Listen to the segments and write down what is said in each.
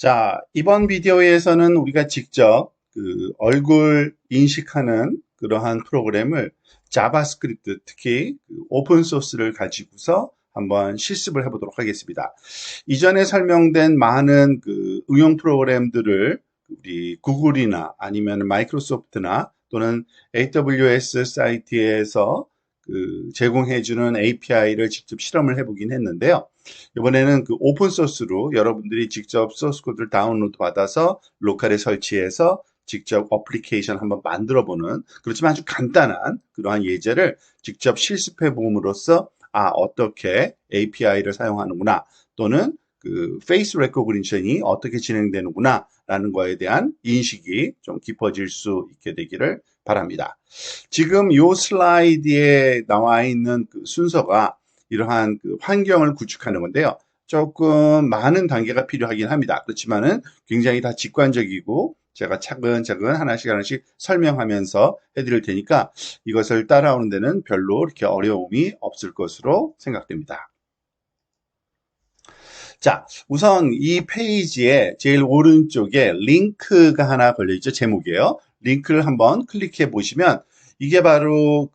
자, 이번 비디오에서는 우리가 직접 그 얼굴 인식하는 그러한 프로그램을 자바스크립트, 특히 오픈 소스를 가지고서 한번 실습을 해보도록 하겠습니다. 이전에 설명된 많은 그 응용 프로그램들을 우리 구글이나 아니면 마이크로소프트나 또는 AWS 사이트에서 그 제공해주는 API를 직접 실험을 해보긴 했는데요. 이번에는 그 오픈 소스로 여러분들이 직접 소스 코드를 다운로드 받아서 로컬에 설치해서 직접 어플리케이션 한번 만들어 보는, 그렇지만 아주 간단한 그러한 예제를 직접 실습해 봄으로써 어떻게 API를 사용하는구나, 또는 그 페이스 레코그니션이 어떻게 진행되는구나 라는 거에 대한 인식이 좀 깊어질 수 있게 되기를 바랍니다. 지금 이 슬라이드에 나와 있는 그 순서가 이러한 그 환경을 구축하는 건데요. 조금 많은 단계가 필요하긴 합니다. 그렇지만은 굉장히 다 직관적이고 제가 차근차근 하나씩 설명하면서 해드릴 테니까 이것을 따라오는 데는 별로 이렇게 어려움이 없을 것으로 생각됩니다. 자, 우선 이 페이지에 제일 오른쪽에 링크가 하나 걸려있죠. 제목이에요. 링크를 한번 클릭해 보시면 이게 바로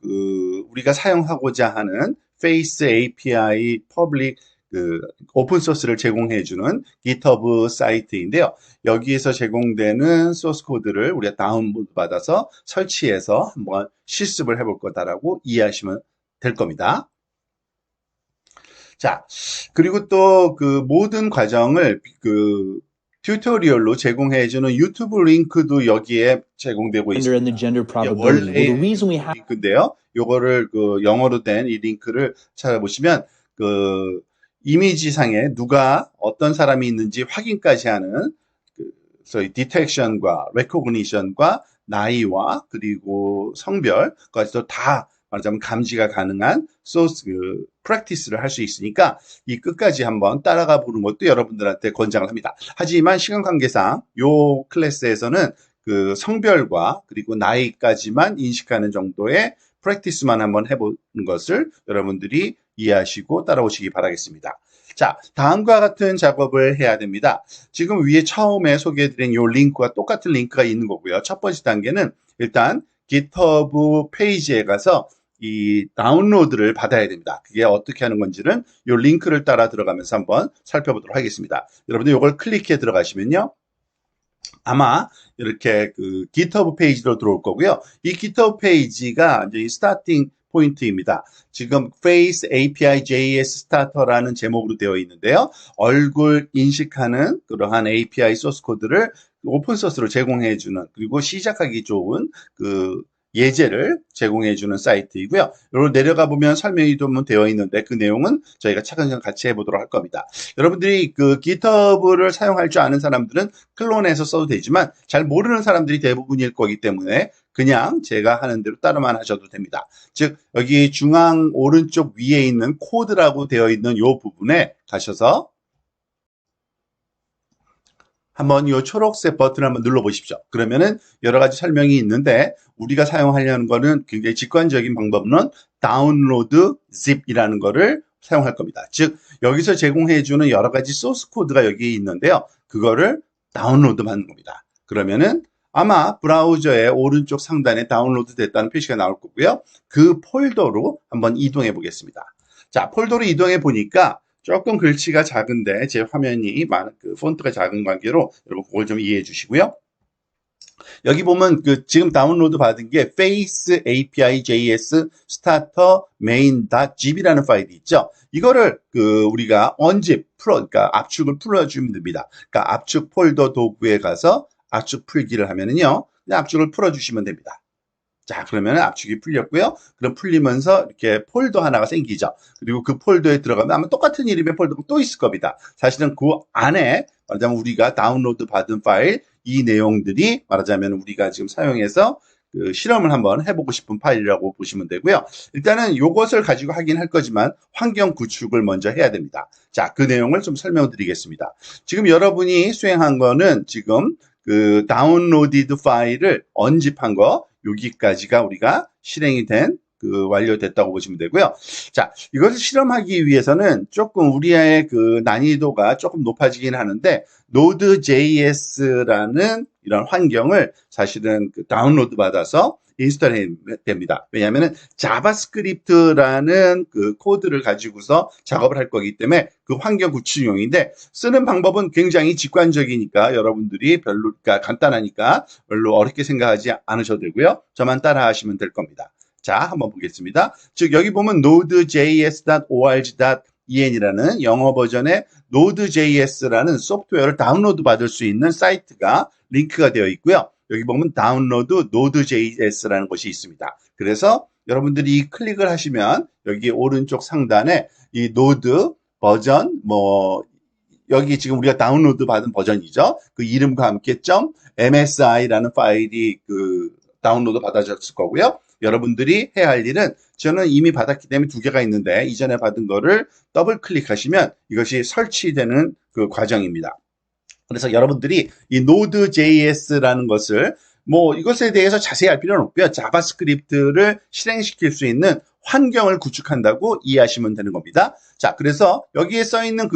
우리가 사용하고자 하는 페이스 API 퍼블릭 오픈 소스를 제공해주는 GitHub 사이트인데요. 여기에서 제공되는 소스 코드를 우리가 다운로드 받아서 설치해서 한번 실습을 해볼 거다라고 이해하시면 될 겁니다. 자, 그리고 또 그 모든 과정을 그 튜토리얼로 제공해주는 유튜브 링크도 여기에 제공되고 있습니다. 원래 링크인데요. 요거를 그 영어로 된 이 링크를 찾아보시면 그 이미지상에 누가 어떤 사람이 있는지 확인까지 하는 그 소위 디텍션과 레코그니션과 나이와 그리고 성별까지도 다 말하자면 감지가 가능한 소스 프랙티스를 할 수 있으니까 이 끝까지 한번 따라가 보는 것도 여러분들한테 권장을 합니다. 하지만 시간 관계상 요 클래스에서는 그 성별과 그리고 나이까지만 인식하는 정도의 프랙티스만 한번 해보는 것을 여러분들이 이해하시고 따라오시기 바라겠습니다. 자, 다음과 같은 작업을 해야 됩니다. 지금 위에 처음에 소개해드린 요 링크와 똑같은 링크가 있는 거고요. 첫 번째 단계는 일단 GitHub 페이지에 가서 이 다운로드를 받아야 됩니다. 그게 어떻게 하는 건지는 이 링크를 따라 들어가면서 한번 살펴보도록 하겠습니다. 여러분들 이걸 클릭해 들어가시면요. 아마 이렇게 그 GitHub 페이지로 들어올 거고요. 이 GitHub 페이지가 이제 이 스타팅 포인트입니다. 지금 Face API JS 스타터라는 제목으로 되어 있는데요. 얼굴 인식하는 그러한 API 소스 코드를 오픈 소스로 제공해주는, 그리고 시작하기 좋은 그 예제를 제공해주는 사이트이고요. 여러분 내려가 보면 설명이 좀 되어 있는데 그 내용은 저희가 차근차근 같이 해보도록 할 겁니다. 여러분들이 그 GitHub를 사용할 줄 아는 사람들은 클론해서 써도 되지만 잘 모르는 사람들이 대부분일 거기 때문에 그냥 제가 하는 대로 따로만 하셔도 됩니다. 즉 여기 중앙 오른쪽 위에 있는 코드라고 되어 있는 이 부분에 가셔서 한번 이 초록색 버튼을 한번 눌러보십시오. 그러면은 여러 가지 설명이 있는데 우리가 사용하려는 거는 굉장히 직관적인 방법은 다운로드 zip이라는 거를 사용할 겁니다. 즉 여기서 제공해주는 여러 가지 소스 코드가 여기 있는데요. 그거를 다운로드 받는 겁니다. 그러면은 아마 브라우저의 오른쪽 상단에 다운로드 됐다는 표시가 나올 거고요. 그 폴더로 한번 이동해 보겠습니다. 자, 폴더로 이동해 보니까 조금 글씨가 작은데 제 화면이 그 폰트가 작은 관계로 여러분 그걸 좀 이해해 주시고요. 여기 보면 그 지금 다운로드 받은 게 Face API JS Starter main.zip이라는 파일이 있죠. 이거를 그 우리가 unzip 그러니까 압축을 풀어주면 됩니다. 그러니까 압축 폴더 도구에 가서 압축 풀기를 하면은요, 압축을 풀어주시면 됩니다. 자, 그러면 압축이 풀렸고요. 그럼 풀리면서 이렇게 폴더 하나가 생기죠. 그리고 그 폴더에 들어가면 아마 똑같은 이름의 폴더가 또 있을 겁니다. 사실은 그 안에 말하자면 우리가 다운로드 받은 파일, 이 내용들이 말하자면 우리가 지금 사용해서 그 실험을 한번 해보고 싶은 파일이라고 보시면 되고요. 일단은 이것을 가지고 하긴 할 거지만 환경 구축을 먼저 해야 됩니다. 자, 그 내용을 좀 설명드리겠습니다. 지금 여러분이 수행한 거는 지금 그 다운로디드 파일을 언집한 거 여기까지가 우리가 실행이 된 완료됐다고 보시면 되고요. 자, 이것을 실험하기 위해서는 조금 우리의 그 난이도가 조금 높아지긴 하는데, Node.js라는 이런 환경을 사실은 다운로드 받아서 인스톨해야 됩니다. 왜냐하면 자바스크립트라는 그 코드를 가지고서 작업을 할 거기 때문에 그 환경 구축용인데, 쓰는 방법은 굉장히 직관적이니까 여러분들이 그러니까 간단하니까 별로 어렵게 생각하지 않으셔도 되고요. 저만 따라 하시면 될 겁니다. 자, 한번 보겠습니다. 즉 여기 보면 nodejs.org.en이라는 영어 버전의 nodejs라는 소프트웨어를 다운로드 받을 수 있는 사이트가 링크가 되어 있고요. 여기 보면 다운로드 node.js라는 것이 있습니다. 그래서 여러분들이 클릭을 하시면 여기 오른쪽 상단에 이 node 버전 여기 지금 우리가 다운로드 받은 버전이죠. 그 이름과 함께 .msi라는 파일이 다운로드 받아졌을 거고요. 여러분들이 해야 할 일은, 저는 이미 받았기 때문에 2개가 있는데 이전에 받은 거를 더블 클릭하시면 이것이 설치되는 그 과정입니다. 그래서 여러분들이 이 Node.js라는 것을 이것에 대해서 자세히 알 필요는 없고요. 자바스크립트를 실행시킬 수 있는 환경을 구축한다고 이해하시면 되는 겁니다. 자, 그래서 여기에 써 있는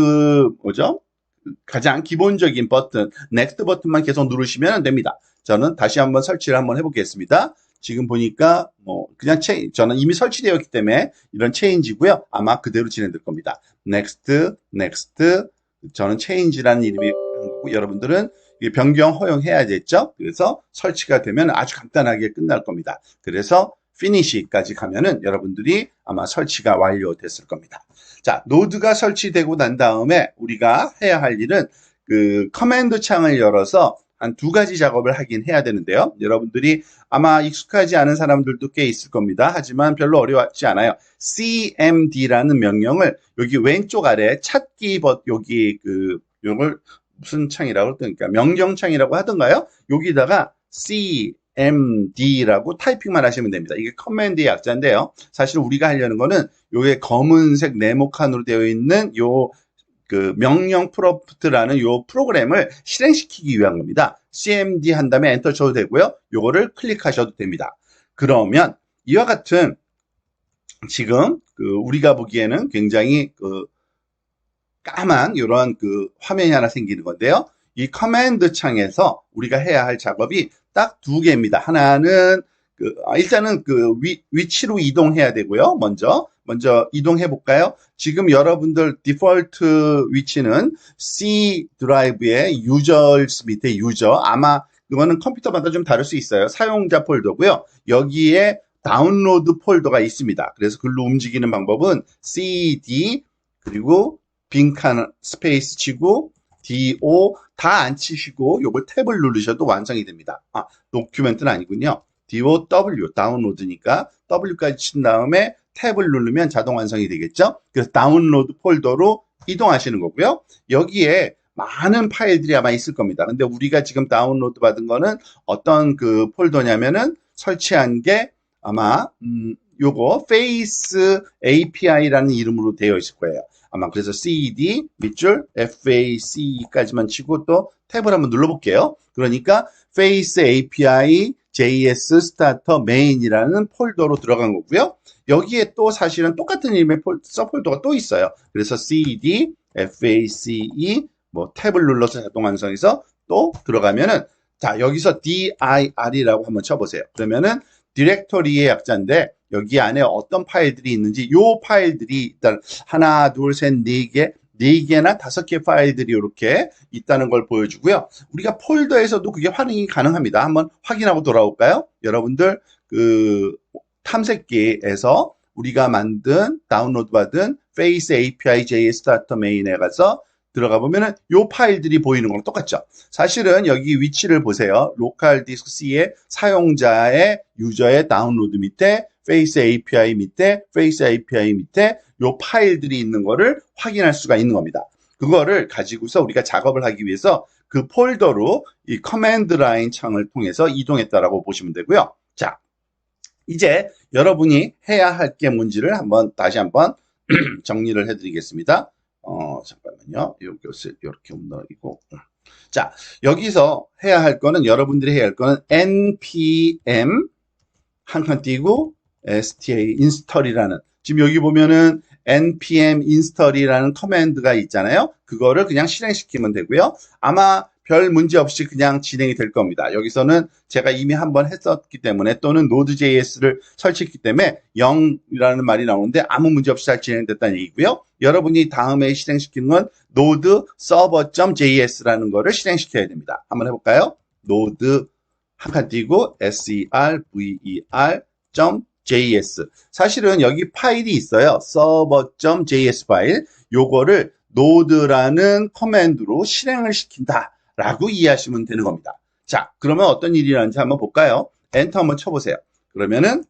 가장 기본적인 버튼, Next 버튼만 계속 누르시면 됩니다. 저는 다시 한번 설치를 한번 해보겠습니다. 지금 보니까 그냥 저는 이미 설치되어 있기 때문에 이런 체인지고요. 아마 그대로 진행될 겁니다. Next, Next. 저는 체인지라는 이름이 거고, 여러분들은 변경 허용해야겠죠. 그래서 설치가 되면 아주 간단하게 끝날 겁니다. 그래서 Finish까지 가면은 여러분들이 아마 설치가 완료됐을 겁니다. 자, 노드가 설치되고 난 다음에 우리가 해야 할 일은 커맨드 창을 열어서 한 2가지 작업을 하긴 해야 되는데요. 여러분들이 아마 익숙하지 않은 사람들도 꽤 있을 겁니다. 하지만 별로 어려웠지 않아요. cmd라는 명령을 여기 왼쪽 아래 찾기 여기 이걸 무슨 창이라고 그러니까 명령창이라고 하던가요? 여기다가 cmd라고 타이핑만 하시면 됩니다. 이게 커맨드의 약자인데요. 사실 우리가 하려는 거는 요게 검은색 네모칸으로 되어 있는 명령 프롬프트라는 요 프로그램을 실행시키기 위한 겁니다. cmd 한 다음에 엔터 쳐도 되고요. 요거를 클릭하셔도 됩니다. 그러면 이와 같은 지금 우리가 보기에는 굉장히 까만 이런 화면이 하나 생기는 건데요. 이 커맨드 창에서 우리가 해야 할 작업이 딱 2개입니다. 하나는 일단은 위치로 이동해야 되고요. 먼저 이동해 볼까요? 지금 여러분들 디폴트 위치는 C 드라이브의 users 밑에 유저, 아마 그거는 컴퓨터마다 좀 다를 수 있어요. 사용자 폴더고요. 여기에 다운로드 폴더가 있습니다. 그래서 글로 움직이는 방법은 cd 그리고 빈칸 스페이스 치고 do 다 안 치시고 요걸 탭을 누르셔도 완성이 됩니다. 도큐멘트는 아니군요. dow 다운로드니까 w까지 친 다음에 탭을 누르면 자동 완성이 되겠죠. 그래서 다운로드 폴더로 이동하시는 거고요. 여기에 많은 파일들이 아마 있을 겁니다. 근데 우리가 지금 다운로드 받은 거는 어떤 폴더냐면은 설치한 게 아마 요거 Face API라는 이름으로 되어 있을 거예요. 아마 그래서 cd 밑줄 FAC까지만 치고 또 탭을 한번 눌러볼게요. 그러니까 Face API JS Starter Main이라는 폴더로 들어간 거고요. 여기에 또 사실은 똑같은 이름의 서폴더가 또 있어요. 그래서 cd FACE 탭을 눌러서 자동 완성해서 또 들어가면은, 자, 여기서 dir이라고 한번 쳐보세요. 그러면은 디렉토리의 약자인데 여기 안에 어떤 파일들이 있는지, 요 파일들이 일단 하나, 둘, 셋, 네 개나 5개 파일들이 이렇게 있다는 걸 보여주고요. 우리가 폴더에서도 그게 활용이 가능합니다. 한번 확인하고 돌아올까요? 여러분들 탐색기에서 우리가 다운로드 받은 Face API JS Starter Main에 가서 들어가 보면은 요 파일들이 보이는 거랑 똑같죠. 사실은 여기 위치를 보세요. 로컬 디스크 C의 사용자의 유저의 다운로드 밑에 Face API 밑에 Face API 밑에 요 파일들이 있는 거를 확인할 수가 있는 겁니다. 그거를 가지고서 우리가 작업을 하기 위해서 그 폴더로 이 커맨드 라인 창을 통해서 이동했다라고 보시면 되고요. 자, 이제 여러분이 해야 할 게 뭔지를 다시 한번 정리를 해드리겠습니다. 잠깐만요. 이것을 이렇게 옮기고. 자, 여기서 여러분들이 해야 할 거는 npm 한 칸 띄고 sta install이라는, 지금 여기 보면은 npm install이라는 커맨드가 있잖아요. 그거를 그냥 실행시키면 되고요. 아마 별 문제 없이 그냥 진행이 될 겁니다. 여기서는 제가 이미 한번 했었기 때문에, 또는 Node.js를 설치했기 때문에 0이라는 말이 나오는데 아무 문제 없이 잘 진행됐다는 얘기고요. 여러분이 다음에 실행시키는 건 node server.js라는 거를 실행시켜야 됩니다. 한번 해볼까요? node 한 칸 띄고 server.js. 사실은 여기 파일이 있어요. server.js 파일. 요거를 node라는 커맨드로 실행을 시킨다 라고 이해하시면 되는 겁니다. 자, 그러면 어떤 일이 일어나는지 한번 볼까요? 엔터 한번 쳐보세요. 그러면은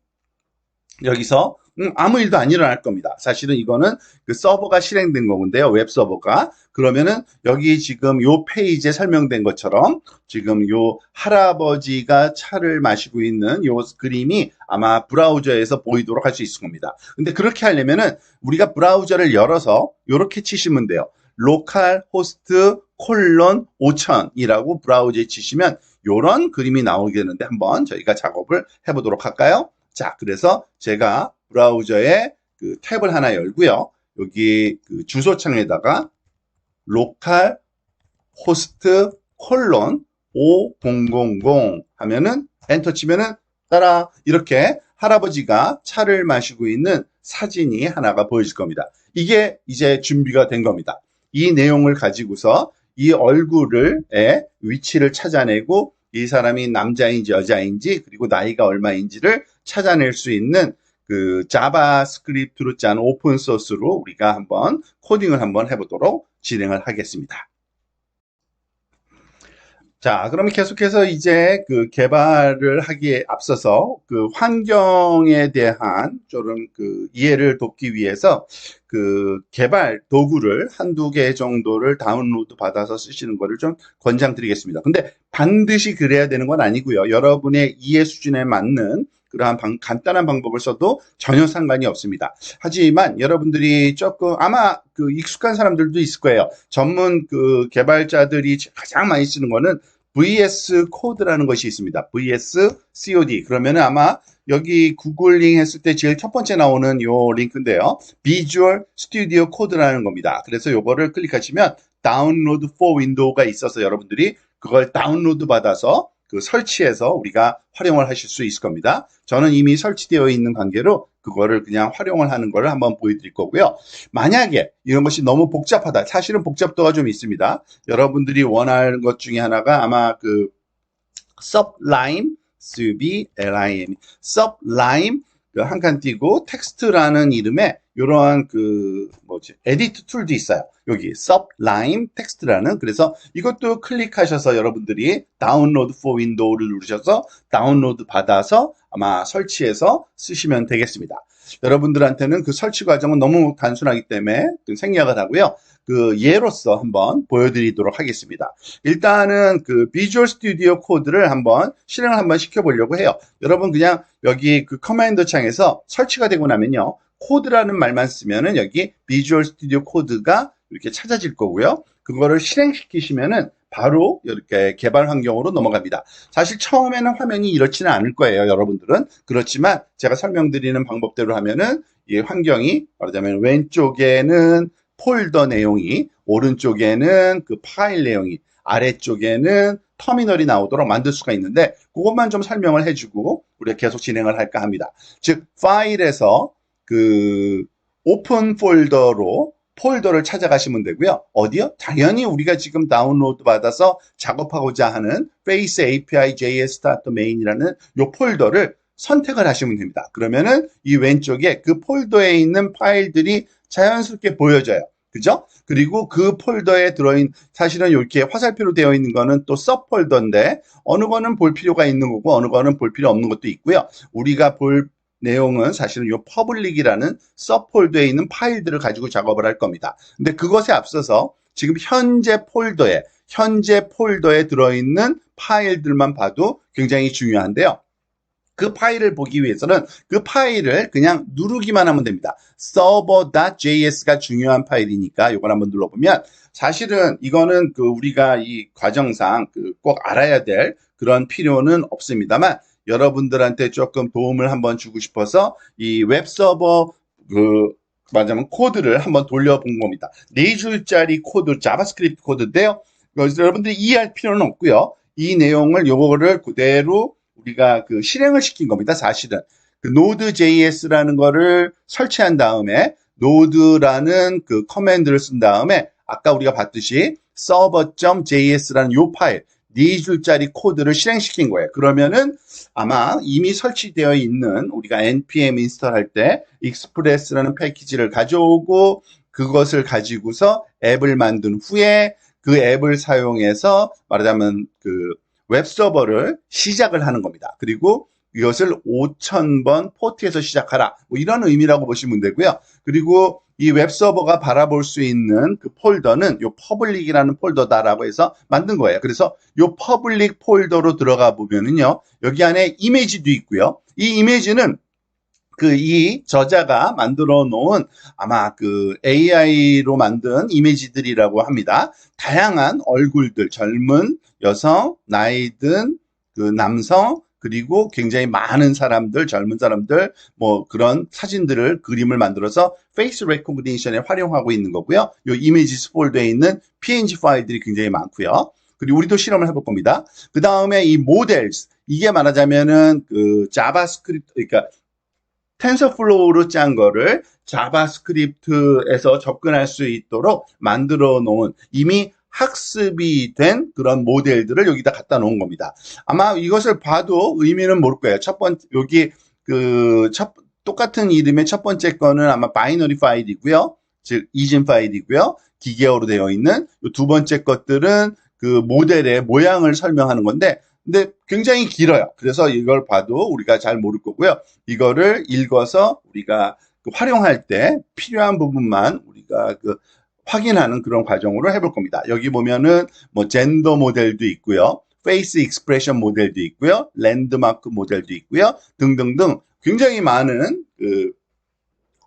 여기서 아무 일도 안 일어날 겁니다. 사실은 이거는 그 서버가 실행된 건데요. 웹 서버가. 그러면은 여기 지금 요 페이지에 설명된 것처럼 지금 요 할아버지가 차를 마시고 있는 요 그림이 아마 브라우저에서 보이도록 할 수 있을 겁니다. 근데 그렇게 하려면은 우리가 브라우저를 열어서 요렇게 치시면 돼요. 로컬 호스트 콜론 5000이라고 브라우저에 치시면 요런 그림이 나오게 되는데 한번 저희가 작업을 해보도록 할까요? 자, 그래서 제가 브라우저에 그 탭을 하나 열고요. 여기 그 주소창에다가 로컬 호스트 콜론 5000 하면은 엔터 치면은 따라 이렇게 할아버지가 차를 마시고 있는 사진이 하나가 보여질 겁니다. 이게 이제 준비가 된 겁니다. 이 내용을 가지고서 이 얼굴의 위치를 찾아내고 이 사람이 남자인지 여자인지 그리고 나이가 얼마인지를 찾아낼 수 있는 그 자바스크립트로 짠 오픈소스로 우리가 한번 코딩을 한번 해보도록 진행을 하겠습니다. 자, 그러면 계속해서 이제 그 개발을 하기에 앞서서 그 환경에 대한 좀 그 이해를 돕기 위해서 그 개발 도구를 한두 개 정도를 다운로드 받아서 쓰시는 거를 좀 권장드리겠습니다. 근데 반드시 그래야 되는 건 아니고요. 여러분의 이해 수준에 맞는 그러한 간단한 방법을 써도 전혀 상관이 없습니다. 하지만 여러분들이 조금 아마 그 익숙한 사람들도 있을 거예요. 전문 그 개발자들이 가장 많이 쓰는 거는 VS 코드라는 것이 있습니다. VS COD. 그러면은 아마 여기 구글링 했을 때 제일 첫 번째 나오는 요 링크인데요. Visual Studio Code라는 겁니다. 그래서 요거를 클릭하시면 다운로드 for 윈도우가 있어서 여러분들이 그걸 다운로드 받아서 그 설치해서 우리가 활용을 하실 수 있을 겁니다. 저는 이미 설치되어 있는 관계로 그거를 그냥 활용을 하는 거를 한번 보여드릴 거고요. 만약에 이런 것이 너무 복잡하다. 사실은 복잡도가 좀 있습니다. 여러분들이 원하는 것 중에 하나가 아마 그 Sublime, SUBLIME, Sublime 한 칸 띄고 텍스트라는 이름의 이러한 그 에디트 툴도 있어요. 여기 Sublime 텍스트라는. 그래서 이것도 클릭하셔서 여러분들이 다운로드 for 윈도우를 누르셔서 다운로드 받아서 아마 설치해서 쓰시면 되겠습니다. 여러분들한테는 그 설치 과정은 너무 단순하기 때문에 생략을 하고요. 그 예로서 한번 보여드리도록 하겠습니다. 일단은 그 비주얼 스튜디오 코드를 한번 실행을 한번 시켜보려고 해요. 여러분 그냥 여기 그 커맨드 창에서 설치가 되고 나면요. 코드라는 말만 쓰면은 여기 비주얼 스튜디오 코드가 이렇게 찾아질 거고요. 그거를 실행시키시면은 바로 이렇게 개발 환경으로 넘어갑니다. 사실 처음에는 화면이 이렇지는 않을 거예요, 여러분들은. 그렇지만 제가 설명드리는 방법대로 하면은 이 환경이 말하자면 왼쪽에는 폴더 내용이, 오른쪽에는 그 파일 내용이, 아래쪽에는 터미널이 나오도록 만들 수가 있는데 그것만 좀 설명을 해주고 우리가 계속 진행을 할까 합니다. 즉 파일에서 그 오픈 폴더로 폴더를 찾아가시면 되고요. 어디요? 당연히 우리가 지금 다운로드 받아서 작업하고자 하는 Face API JS.main이라는 이 폴더를 선택을 하시면 됩니다. 그러면은 이 왼쪽에 그 폴더에 있는 파일들이 자연스럽게 보여져요. 그죠? 그리고 그 폴더에 들어있는, 사실은 이렇게 화살표로 되어 있는 거는 또 서브 폴더인데 어느 거는 볼 필요가 있는 거고 어느 거는 볼 필요 없는 것도 있고요. 우리가 볼 내용은 사실은 이 퍼블릭이라는 서브 폴더에 있는 파일들을 가지고 작업을 할 겁니다. 근데 그것에 앞서서 지금 현재 폴더에 들어있는 파일들만 봐도 굉장히 중요한데요. 그 파일을 보기 위해서는 그 파일을 그냥 누르기만 하면 됩니다. server.js가 중요한 파일이니까 이걸 한번 눌러보면 사실은 이거는 그 우리가 이 과정상 그 꼭 알아야 될 그런 필요는 없습니다만 여러분들한테 조금 도움을 한번 주고 싶어서 이 웹서버 말하자면 코드를 한번 돌려본 겁니다. 4줄짜리 코드, 자바스크립트 코드인데요. 여러분들이 이해할 필요는 없고요. 이 내용을 요거를 그대로 우리가 실행을 시킨 겁니다. 사실은. Node.js라는 거를 설치한 다음에 node라는 커맨드를 쓴 다음에 아까 우리가 봤듯이 server.js라는 요 파일 4줄짜리 코드를 실행시킨 거예요. 그러면은 아마 이미 설치되어 있는 우리가 npm 인스톨할 때 express라는 패키지를 가져오고 그것을 가지고서 앱을 만든 후에 그 앱을 사용해서 말하자면 웹서버를 시작을 하는 겁니다. 그리고 이것을 5000번 포트에서 시작하라. 뭐 이런 의미라고 보시면 되고요. 그리고 이 웹서버가 바라볼 수 있는 폴더는 요 퍼블릭이라는 폴더다라고 해서 만든 거예요. 그래서 요 퍼블릭 폴더로 들어가 보면은요. 여기 안에 이미지도 있고요. 이 이미지는 이 저자가 만들어 놓은 아마 AI로 만든 이미지들이라고 합니다. 다양한 얼굴들, 젊은 여성, 나이 든 남성, 그리고 굉장히 많은 사람들, 젊은 사람들, 뭐 그런 사진들을, 그림을 만들어서 페이스 레코그니션에 활용하고 있는 거고요. 요 이미지스 폴더에 있는 PNG 파일들이 굉장히 많고요. 그리고 우리도 실험을 해볼 겁니다. 그 다음에 이 모델스, 이게 말하자면은 자바스크립트, 그러니까 텐서플로우로 짠 거를 자바스크립트에서 접근할 수 있도록 만들어 놓은 이미 학습이 된 그런 모델들을 여기다 갖다 놓은 겁니다. 아마 이것을 봐도 의미는 모를 거예요. 첫 번째, 여기 똑같은 이름의 첫 번째 거는 아마 바이너리 파일이고요. 즉, 이진 파일이고요. 기계어로 되어 있는 두 번째 것들은 모델의 모양을 설명하는 건데, 근데 굉장히 길어요. 그래서 이걸 봐도 우리가 잘 모를 거고요. 이거를 읽어서 우리가 활용할 때 필요한 부분만 우리가 확인하는 그런 과정으로 해볼 겁니다. 여기 보면은 뭐 젠더 모델도 있고요. 페이스 익스프레션 모델도 있고요. 랜드마크 모델도 있고요. 등등등 굉장히 많은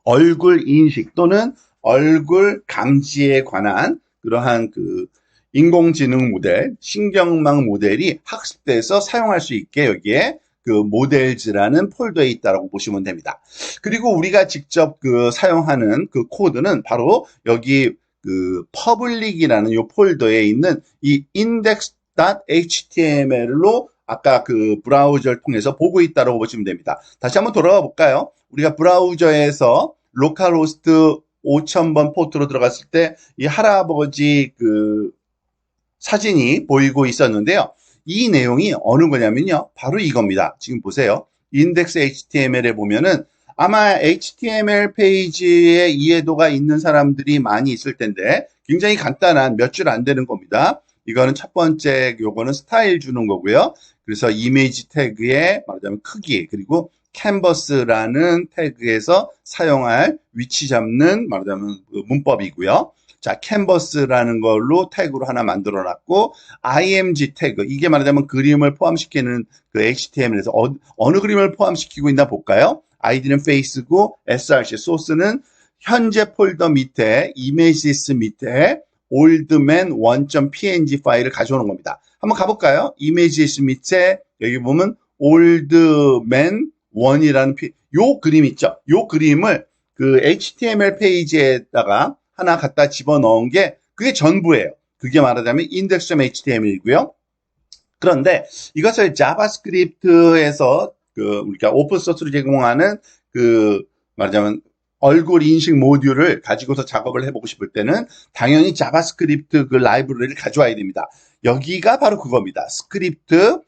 얼굴 인식 또는 얼굴 감지에 관한 그러한 인공지능 모델, 신경망 모델이 학습돼서 사용할 수 있게 여기에 모델즈라는 폴더에 있다라고 보시면 됩니다. 그리고 우리가 직접 사용하는 코드는 바로 여기 퍼블릭이라는 요 폴더에 있는 이 index.html로 아까 브라우저를 통해서 보고 있다라고 보시면 됩니다. 다시 한번 돌아가 볼까요? 우리가 브라우저에서 로컬호스트 5000번 포트로 들어갔을 때 이 할아버지 사진이 보이고 있었는데요. 이 내용이 어느 거냐면요. 바로 이겁니다. 지금 보세요. 인덱스 HTML에 보면은 아마 HTML 페이지에 이해도가 있는 사람들이 많이 있을 텐데 굉장히 간단한 몇 줄 안 되는 겁니다. 이거는 첫 번째, 요거는 스타일 주는 거고요. 그래서 이미지 태그에 말하자면 크기, 그리고 캔버스라는 태그에서 사용할 위치 잡는 말하자면 문법이고요. 자, 캔버스라는 걸로 태그로 하나 만들어 놨고, img 태그, 이게 말하자면 그림을 포함시키는 HTML에서 어느 그림을 포함시키고 있나 볼까요? id는 face고, src, 소스는 현재 폴더 밑에, images 밑에 oldman1.png 파일을 가져오는 겁니다. 한번 가볼까요? images 밑에, 여기 보면 oldman1이라는 요 그림 있죠? 요 그림을 HTML 페이지에다가 하나 갖다 집어넣은 게 그게 전부예요. 그게 말하자면 index.html이고요. 그런데 이것을 자바스크립트에서 우리가 오픈소스로 제공하는 말하자면 얼굴 인식 모듈을 가지고서 작업을 해보고 싶을 때는 당연히 자바스크립트 라이브러리를 가져와야 됩니다. 여기가 바로 그겁니다. 스크립트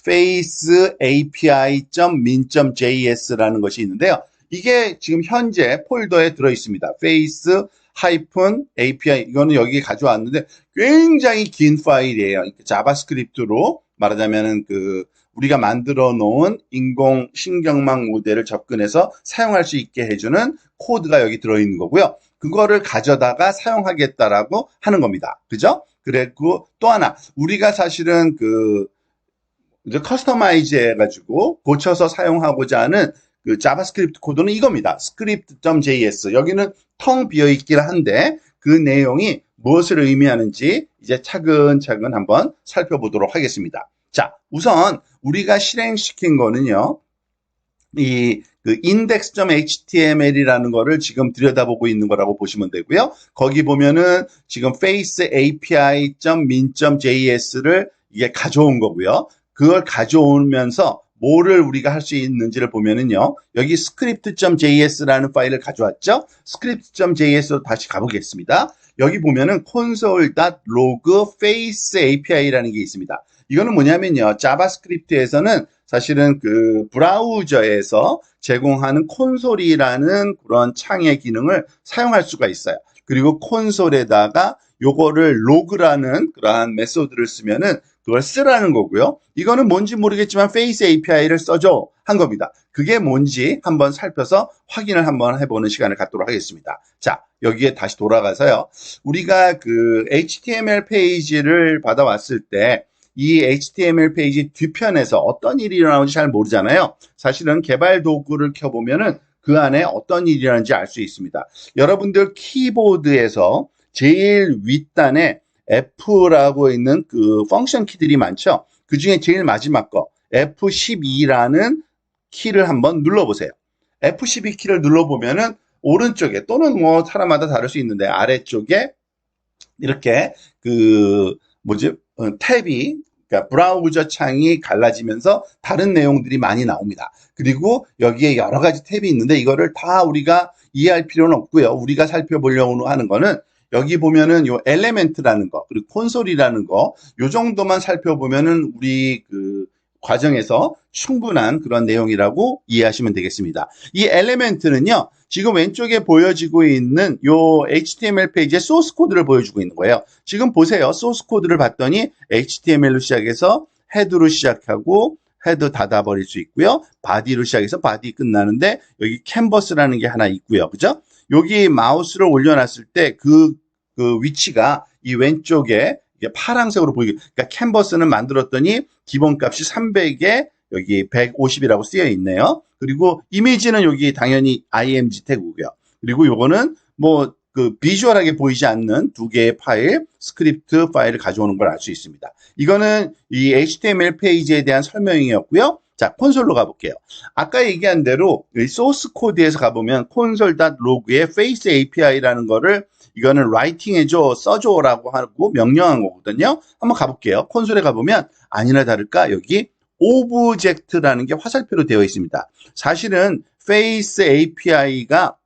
face api.min.js라는 것이 있는데요. 이게 지금 현재 폴더에 들어 있습니다. face-api, 이거는 여기 가져왔는데 굉장히 긴 파일이에요. 자바스크립트로 말하자면은 우리가 만들어 놓은 인공신경망 모델을 접근해서 사용할 수 있게 해주는 코드가 여기 들어 있는 거고요. 그거를 가져다가 사용하겠다라고 하는 겁니다. 그죠? 그리고 또 하나, 우리가 사실은 이제 커스터마이즈 해가지고 고쳐서 사용하고자 하는 자바스크립트 코드는 이겁니다. script.js. 여기는 텅 비어있긴 한데 그 내용이 무엇을 의미하는지 이제 차근차근 한번 살펴보도록 하겠습니다. 자, 우선 우리가 실행시킨 거는요. 그 index.html이라는 거를 지금 들여다보고 있는 거라고 보시면 되고요. 거기 보면은 지금 face api.min.js를 이게 가져온 거고요. 그걸 가져오면서 뭐를 우리가 할 수 있는지를 보면은요. 여기 script.js라는 파일을 가져왔죠. script.js로 다시 가보겠습니다. 여기 보면은 console.log face api라는 게 있습니다. 이거는 뭐냐면요. 자바스크립트에서는 사실은 그 브라우저에서 제공하는 콘솔이라는 그런 창의 기능을 사용할 수가 있어요. 그리고 콘솔에다가 요거를 로그라는 그러한 메소드를 쓰면은 그걸 쓰라는 거고요. 이거는 뭔지 모르겠지만 페이스 API를 써줘 한 겁니다. 그게 뭔지 한번 살펴서 확인을 한번 해보는 시간을 갖도록 하겠습니다. 자, 여기에 다시 돌아가서요. 우리가 그 HTML 페이지를 받아왔을 때 이 HTML 페이지 뒤편에서 어떤 일이 일어나는지 잘 모르잖아요. 사실은 개발 도구를 켜보면은 그 안에 어떤 일이 일어나는지 알 수 있습니다. 여러분들 키보드에서 제일 윗단에 F라고 있는 그 펑션 키들이 많죠. 그 중에 제일 마지막 거 F12라는 키를 한번 눌러보세요. F12 키를 눌러보면은 오른쪽에 또는 뭐 사람마다 다를 수 있는데 아래쪽에 이렇게 그 탭이 그러니까 브라우저 창이 갈라지면서 다른 내용들이 많이 나옵니다. 그리고 여기에 여러 가지 탭이 있는데 이거를 다 우리가 이해할 필요는 없고요. 우리가 살펴보려고 하는 거는 여기 보면은 요 엘레멘트라는 거, 그리고 콘솔이라는 거, 요 정도만 살펴보면은 우리 그 과정에서 충분한 그런 내용이라고 이해하시면 되겠습니다. 이 엘레멘트는요, 지금 왼쪽에 보여지고 있는 요 HTML 페이지의 소스 코드를 보여주고 있는 거예요. 지금 보세요. 소스 코드를 봤더니 HTML로 시작해서 헤드로 시작하고 헤드 닫아버릴 수 있고요. 바디로 시작해서 바디 끝나는데 여기 캔버스라는 게 하나 있고요. 그죠? 여기 마우스를 올려놨을 때 그 위치가 이 왼쪽에 이게 파란색으로 보이게, 그러니까 캔버스는 만들었더니 기본값이 300에 여기 150이라고 쓰여 있네요. 그리고 이미지는 여기 당연히 img 태그고요. 그리고 요거는 뭐 그 비주얼하게 보이지 않는 두 개의 파일, 스크립트 파일을 가져오는 걸 알 수 있습니다. 이거는 이 HTML 페이지에 대한 설명이었고요. 자, 콘솔로 가볼게요. 아까 얘기한 대로 이 소스 코드에서 가보면 console.log의 face API라는 거를 이거는 라이팅해줘, 써줘라고 하고 명령한 거거든요. 한번 가볼게요. 콘솔에 가보면 아니나 다를까 여기 오브젝트라는 게 화살표로 되어 있습니다. 사실은 face API가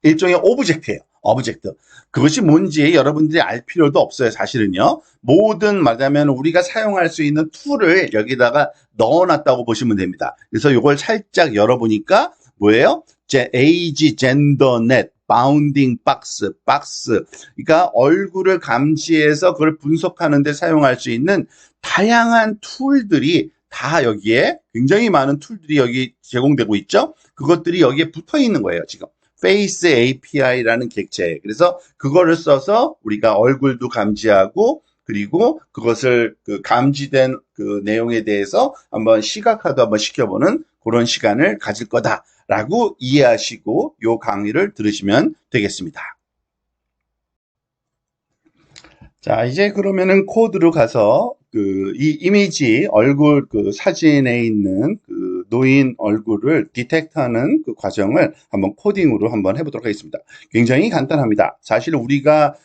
일종의 오브젝트예요. 오브젝트. 그것이 뭔지 여러분들이 알 필요도 없어요. 사실은요. 모든 말하자면 우리가 사용할 수 있는 툴을 여기다가 넣어놨다고 보시면 됩니다. 그래서 이걸 살짝 열어보니까 뭐예요? age, gender, net, bounding box, box. 그러니까 얼굴을 감지해서 그걸 분석하는 데 사용할 수 있는 다양한 툴들이 다 여기에 굉장히 많은 툴들이 여기 제공되고 있죠. 그것들이 여기에 붙어 있는 거예요. 지금. Face API라는 객체. 그래서 그거를 써서 우리가 얼굴도 감지하고 그리고 그것을 그 감지된 그 내용에 대해서 한번 시각화도 한번 시켜보는 그런 시간을 가질 거다라고 이해하시고 요 강의를 들으시면 되겠습니다. 자, 이제 그러면은 코드로 가서 이 이미지 얼굴 그 사진에 있는 그 노인 얼굴을 디텍트하는 그 과정을 한번 코딩으로 한번 해보도록 하겠습니다. 굉장히 간단합니다. 사실 우리가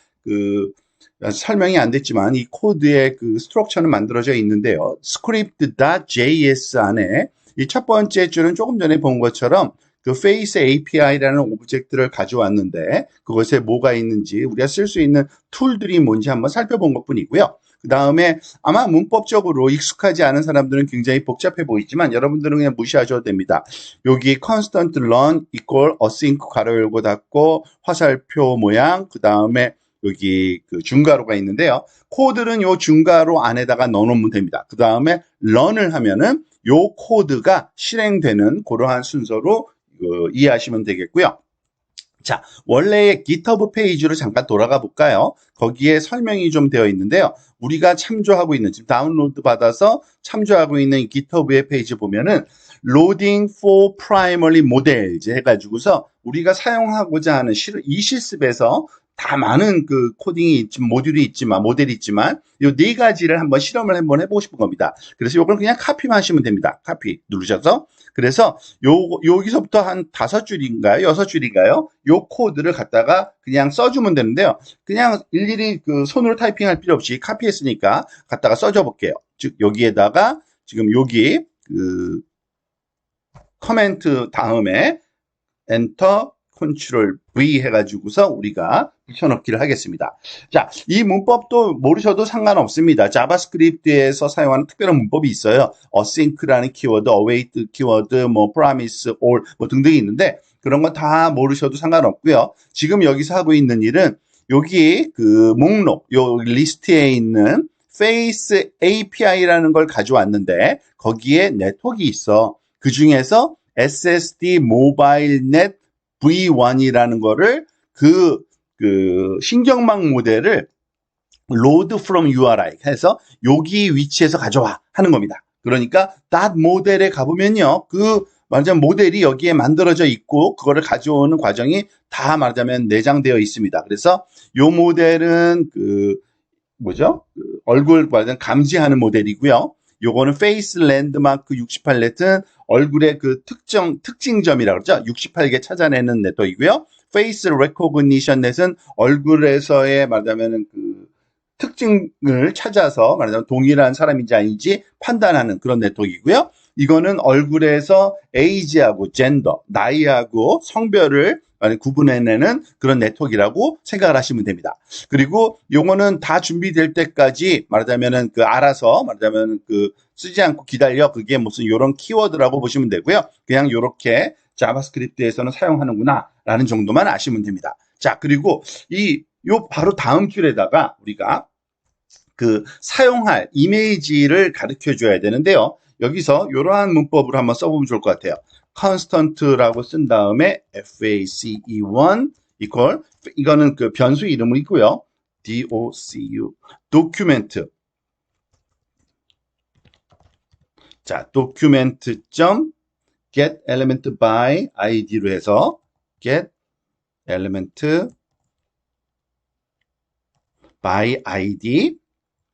설명이 안 됐지만 이 코드의 그 스트럭처는 만들어져 있는데요. script.js 안에 이 첫 번째 줄은 조금 전에 본 것처럼 그 face API라는 오브젝트를 가져왔는데 그것에 뭐가 있는지 우리가 쓸 수 있는 툴들이 뭔지 한번 살펴본 것뿐이고요. 그 다음에 아마 문법적으로 익숙하지 않은 사람들은 굉장히 복잡해 보이지만 여러분들은 그냥 무시하셔도 됩니다. 여기 constant run equal async 괄호 열고 닫고 화살표 모양 그 다음에 여기 그 중괄호가 있는데요. 코드는 요 중괄호 안에다가 넣어놓으면 됩니다. 그 다음에 run을 하면은 요 코드가 실행되는 그러한 순서로 이해하시면 되겠고요. 자, 원래의 GitHub 페이지로 잠깐 돌아가 볼까요? 거기에 설명이 좀 되어 있는데요. 우리가 참조하고 있는, 지금 다운로드 받아서 참조하고 있는 이 GitHub의 페이지 보면은 Loading for Primary Models 해가지고서 우리가 사용하고자 하는 이 실습에서 다 많은 그 코딩이 있지만, 모듈이 있지만, 모델이 있지만, 요 네 가지를 한번 실험을 한번 해보고 싶은 겁니다. 그래서 요걸 그냥 카피만 하시면 됩니다. 카피 누르셔서. 그래서 여기서부터 한 5줄인가요? 6줄인가요? 요 코드를 갖다가 그냥 써주면 되는데요. 그냥 일일이 그 손으로 타이핑할 필요 없이 카피했으니까 갖다가 써줘 볼게요. 즉, 여기에다가 지금 여기 그 커멘트 다음에 엔터 컨트롤 V 해가지고서 우리가 붙여넣기를 하겠습니다. 자, 이 문법도 모르셔도 상관없습니다. 자바스크립트에서 사용하는 특별한 문법이 있어요. async라는 키워드, await 키워드, 뭐 promise, all 뭐 등등이 있는데 그런 거 다 모르셔도 상관없고요. 지금 여기서 하고 있는 일은 여기 그 목록, 요 리스트에 있는 Face API라는 걸 가져왔는데 거기에 네트워크가 있어. 그 중에서 SSD 모바일 넷 V1이라는 거를 그 신경망 모델을 load from URI 해서 여기 위치에서 가져와 하는 겁니다. 그러니까 that 모델에 가보면요. 그 말하자면 모델이 여기에 만들어져 있고 그거를 가져오는 과정이 다 말하자면 내장되어 있습니다. 그래서 요 모델은 얼굴 말하자면 감지하는 모델이고요. 요거는 페이스 랜드마크 68넷은 얼굴의 그 특징점이라고 그러죠. 68개 찾아내는 네트워크이고요. 페이스 레코그니션 넷은 얼굴에서의 말하자면 그 특징을 찾아서 말하자면 동일한 사람인지 아닌지 판단하는 그런 네트워크이고요. 이거는 얼굴에서 에이지하고 젠더, 나이하고 성별을 구분해내는 그런 네트워크라고 생각을 하시면 됩니다. 그리고 요거는 다 준비될 때까지 말하자면은 알아서 말하자면 쓰지 않고 기다려. 그게 무슨 요런 키워드라고 보시면 되고요. 그냥 요렇게 자바스크립트에서는 사용하는구나 라는 정도만 아시면 됩니다. 자, 그리고 요 바로 다음 줄에다가 우리가 사용할 이미지를 가르쳐 줘야 되는데요. 여기서 이러한 문법으로 한번 써보면 좋을 것 같아요. constant라고 쓴 다음에 FACE1 equal 이거는 그 변수 이름이고요. DOCU document 자 document get element by id로 해서 get element by id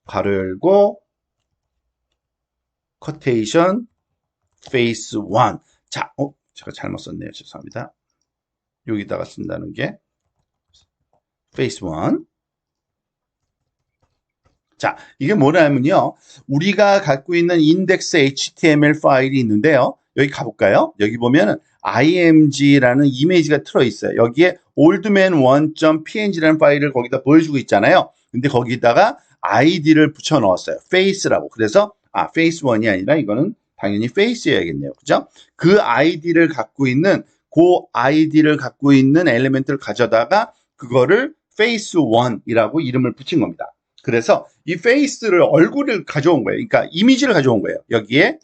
가로 열고 quotation face 1 자, 제가 잘못 썼네요. 죄송합니다. 여기다가 쓴다는 게 face 1 자, 이게 뭐냐면요. 우리가 갖고 있는 index HTML 파일이 있는데요. 여기 가볼까요? 여기 보면은 img라는 이미지가 들어있어요. 여기에 oldman1.png라는 파일을 거기다 보여주고 있잖아요. 근데 거기다가 id를 붙여 넣었어요. face라고. 그래서 face 1이 아니라 이거는 당연히 face여야겠네요. 그죠? 그 id를 갖고 있는 엘리멘트를 가져다가 그거를 face 1이라고 이름을 붙인 겁니다. 그래서 이 face를 얼굴을 가져온 거예요. 그러니까 이미지를 가져온 거예요. 여기에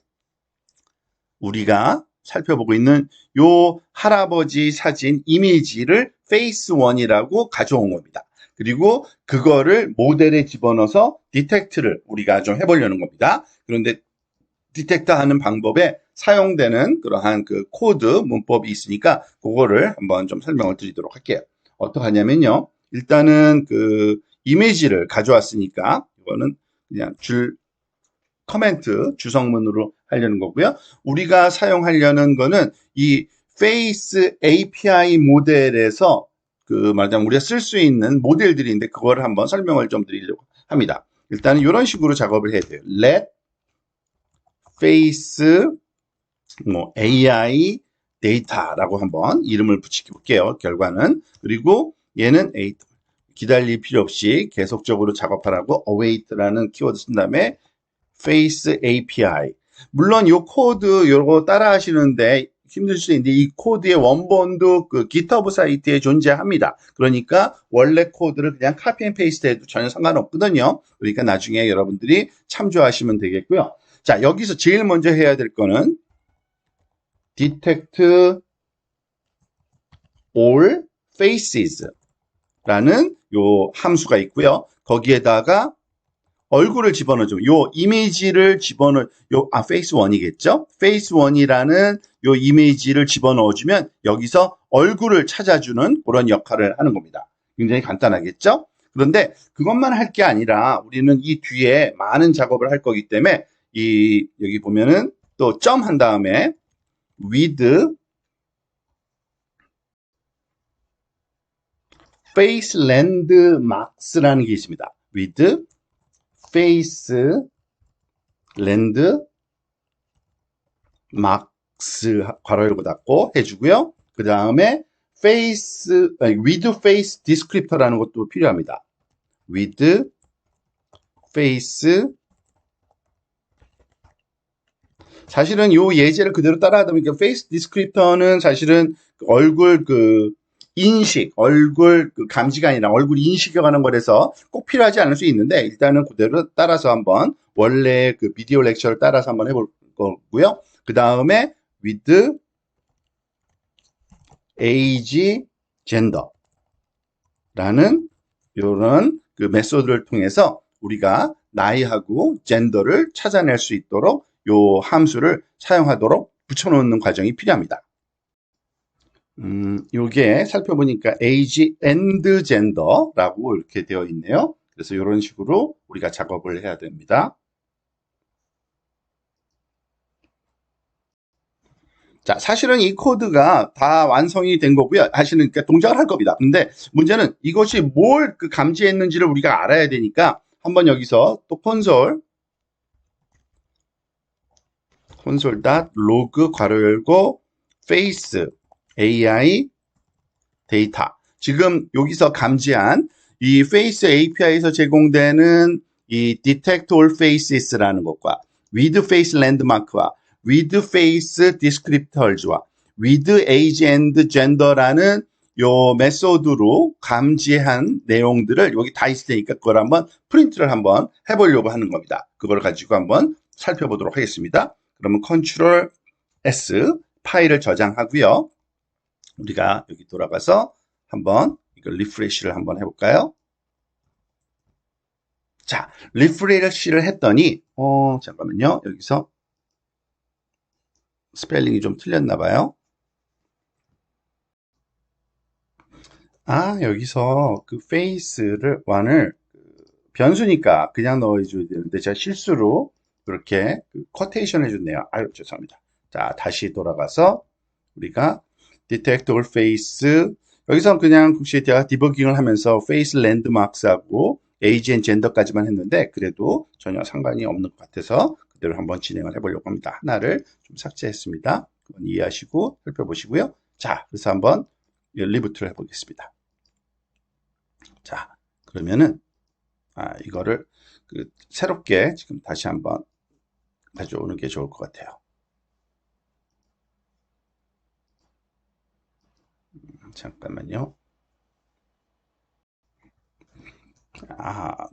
우리가 살펴보고 있는 요 할아버지 사진 이미지를 face 1이라고 가져온 겁니다. 그리고 그거를 모델에 집어넣어서 디텍트를 우리가 좀 해보려는 겁니다. 그런데 디텍트 하는 방법에 사용되는 그러한 그 코드 문법이 있으니까 그거를 한번 좀 설명을 드리도록 할게요. 어떻게 하냐면요. 일단은 그 이미지를 가져왔으니까 이거는 그냥 커멘트 주성문으로 하려는 거고요. 우리가 사용하려는 거는 이 Face API 모델에서 말하자면 우리가 쓸 수 있는 모델들인데 그거를 한번 설명을 좀 드리려고 합니다. 일단은 이런 식으로 작업을 해야 돼요. Let Face AI Data라고 한번 이름을 붙여볼게요. 결과는. 그리고 얘는 기다릴 필요 없이 계속적으로 작업하라고 await라는 키워드 쓴 다음에 Face API. 물론 이 코드 요거 따라 하시는데 힘들 수 있는데 이 코드의 원본도 그 GitHub 사이트에 존재합니다. 그러니까 원래 코드를 그냥 카피 앤 페이스트 해도 전혀 상관없거든요. 그러니까 나중에 여러분들이 참조하시면 되겠고요. 자, 여기서 제일 먼저 해야 될 거는 detect all faces 라는 요 함수가 있고요. 거기에다가 얼굴을 집어넣죠. 요 이미지를 face 1이겠죠? face 1이라는 요 이미지를 집어넣어주면 여기서 얼굴을 찾아주는 그런 역할을 하는 겁니다. 굉장히 간단하겠죠? 그런데 그것만 할 게 아니라 우리는 이 뒤에 많은 작업을 할 거기 때문에 여기 보면은 또 점 한 다음에 with face landmarks라는 게 있습니다. with face landmarks 괄호 열고 닫고 해주고요. 그 다음에 with face descriptor라는 것도 필요합니다. with face 사실은 요 예제를 그대로 따라하다 보니까 face descriptor는 사실은 얼굴 인식, 얼굴 감지가 아니라 얼굴 인식에 관한 거라서 꼭 필요하지 않을 수 있는데 일단은 그대로 따라서 한번 원래 비디오 렉처를 따라서 한번 해볼 거고요. 그 다음에 with age, gender라는 이런 메소드를 통해서 우리가 나이하고 젠더를 찾아낼 수 있도록 요 함수를 사용하도록 붙여놓는 과정이 필요합니다. 요게 살펴보니까 age and gender라고 이렇게 되어 있네요. 그래서 이런 식으로 우리가 작업을 해야 됩니다. 자, 사실은 이 코드가 다 완성이 된 거고요. 사실은 그러니까 동작을 할 겁니다. 근데 문제는 이것이 뭘 감지했는지를 우리가 알아야 되니까 한번 여기서 또 console.log 괄호 열고 face AI 데이터. 지금 여기서 감지한 이 face API에서 제공되는 이 detect all faces라는 것과 with face landmark와 with face descriptors와 with age and gender라는 요 메소드로 감지한 내용들을 여기 다 있을 테니까 그걸 한번 프린트를 한번 해보려고 하는 겁니다. 그걸 가지고 한번 살펴보도록 하겠습니다. 그러면 Ctrl S 파일을 저장하고요. 우리가 여기 돌아가서 한번 이걸 리프레시를 한번 해볼까요? 자, 리프레시를 했더니 잠깐만요. 여기서 스펠링이 좀 틀렸나 봐요. 여기서 face를 1을 변수니까 그냥 넣어줘야 되는데 제가 실수로 이렇게 쿼테이션 해줬네요. 죄송합니다. 자, 다시 돌아가서 우리가 detect all face 여기서 그냥 혹시 제가 디버깅을 하면서 face landmarks하고 age and gender까지만 했는데 그래도 전혀 상관이 없는 것 같아서 그대로 한번 진행을 해보려고 합니다. 하나를 좀 삭제했습니다. 그건 이해하시고 살펴보시고요. 자, 그래서 한번 리부트를 해보겠습니다. 자, 그러면은 이거를 새롭게 지금 다시 한번 가져오는 게 좋을 것 같아요. 잠깐만요.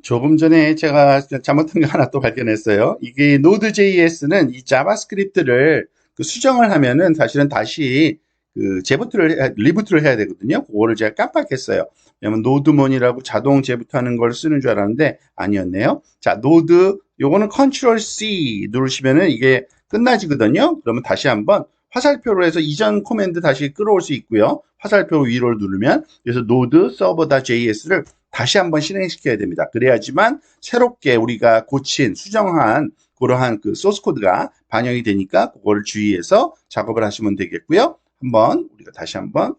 조금 전에 제가 잘못한 거 하나 또 발견했어요. 이게 Node.js는 이 자바스크립트를 수정을 하면은 사실은 다시 리부트를 해야 되거든요. 그거를 제가 깜빡했어요. 왜냐면 노드몬이라고 자동 재부트하는 걸 쓰는 줄 알았는데 아니었네요. 자, 노드 요거는 Ctrl C 누르시면은 이게 끝나지거든요. 그러면 다시 한번 화살표로 해서 이전 코맨드 다시 끌어올 수 있고요. 화살표 위로 누르면 그래서 node server.js를 다시 한번 실행시켜야 됩니다. 그래야지만 새롭게 우리가 고친 수정한 그러한 소스 코드가 반영이 되니까 그거를 주의해서 작업을 하시면 되겠고요. 한번 우리가 다시 한번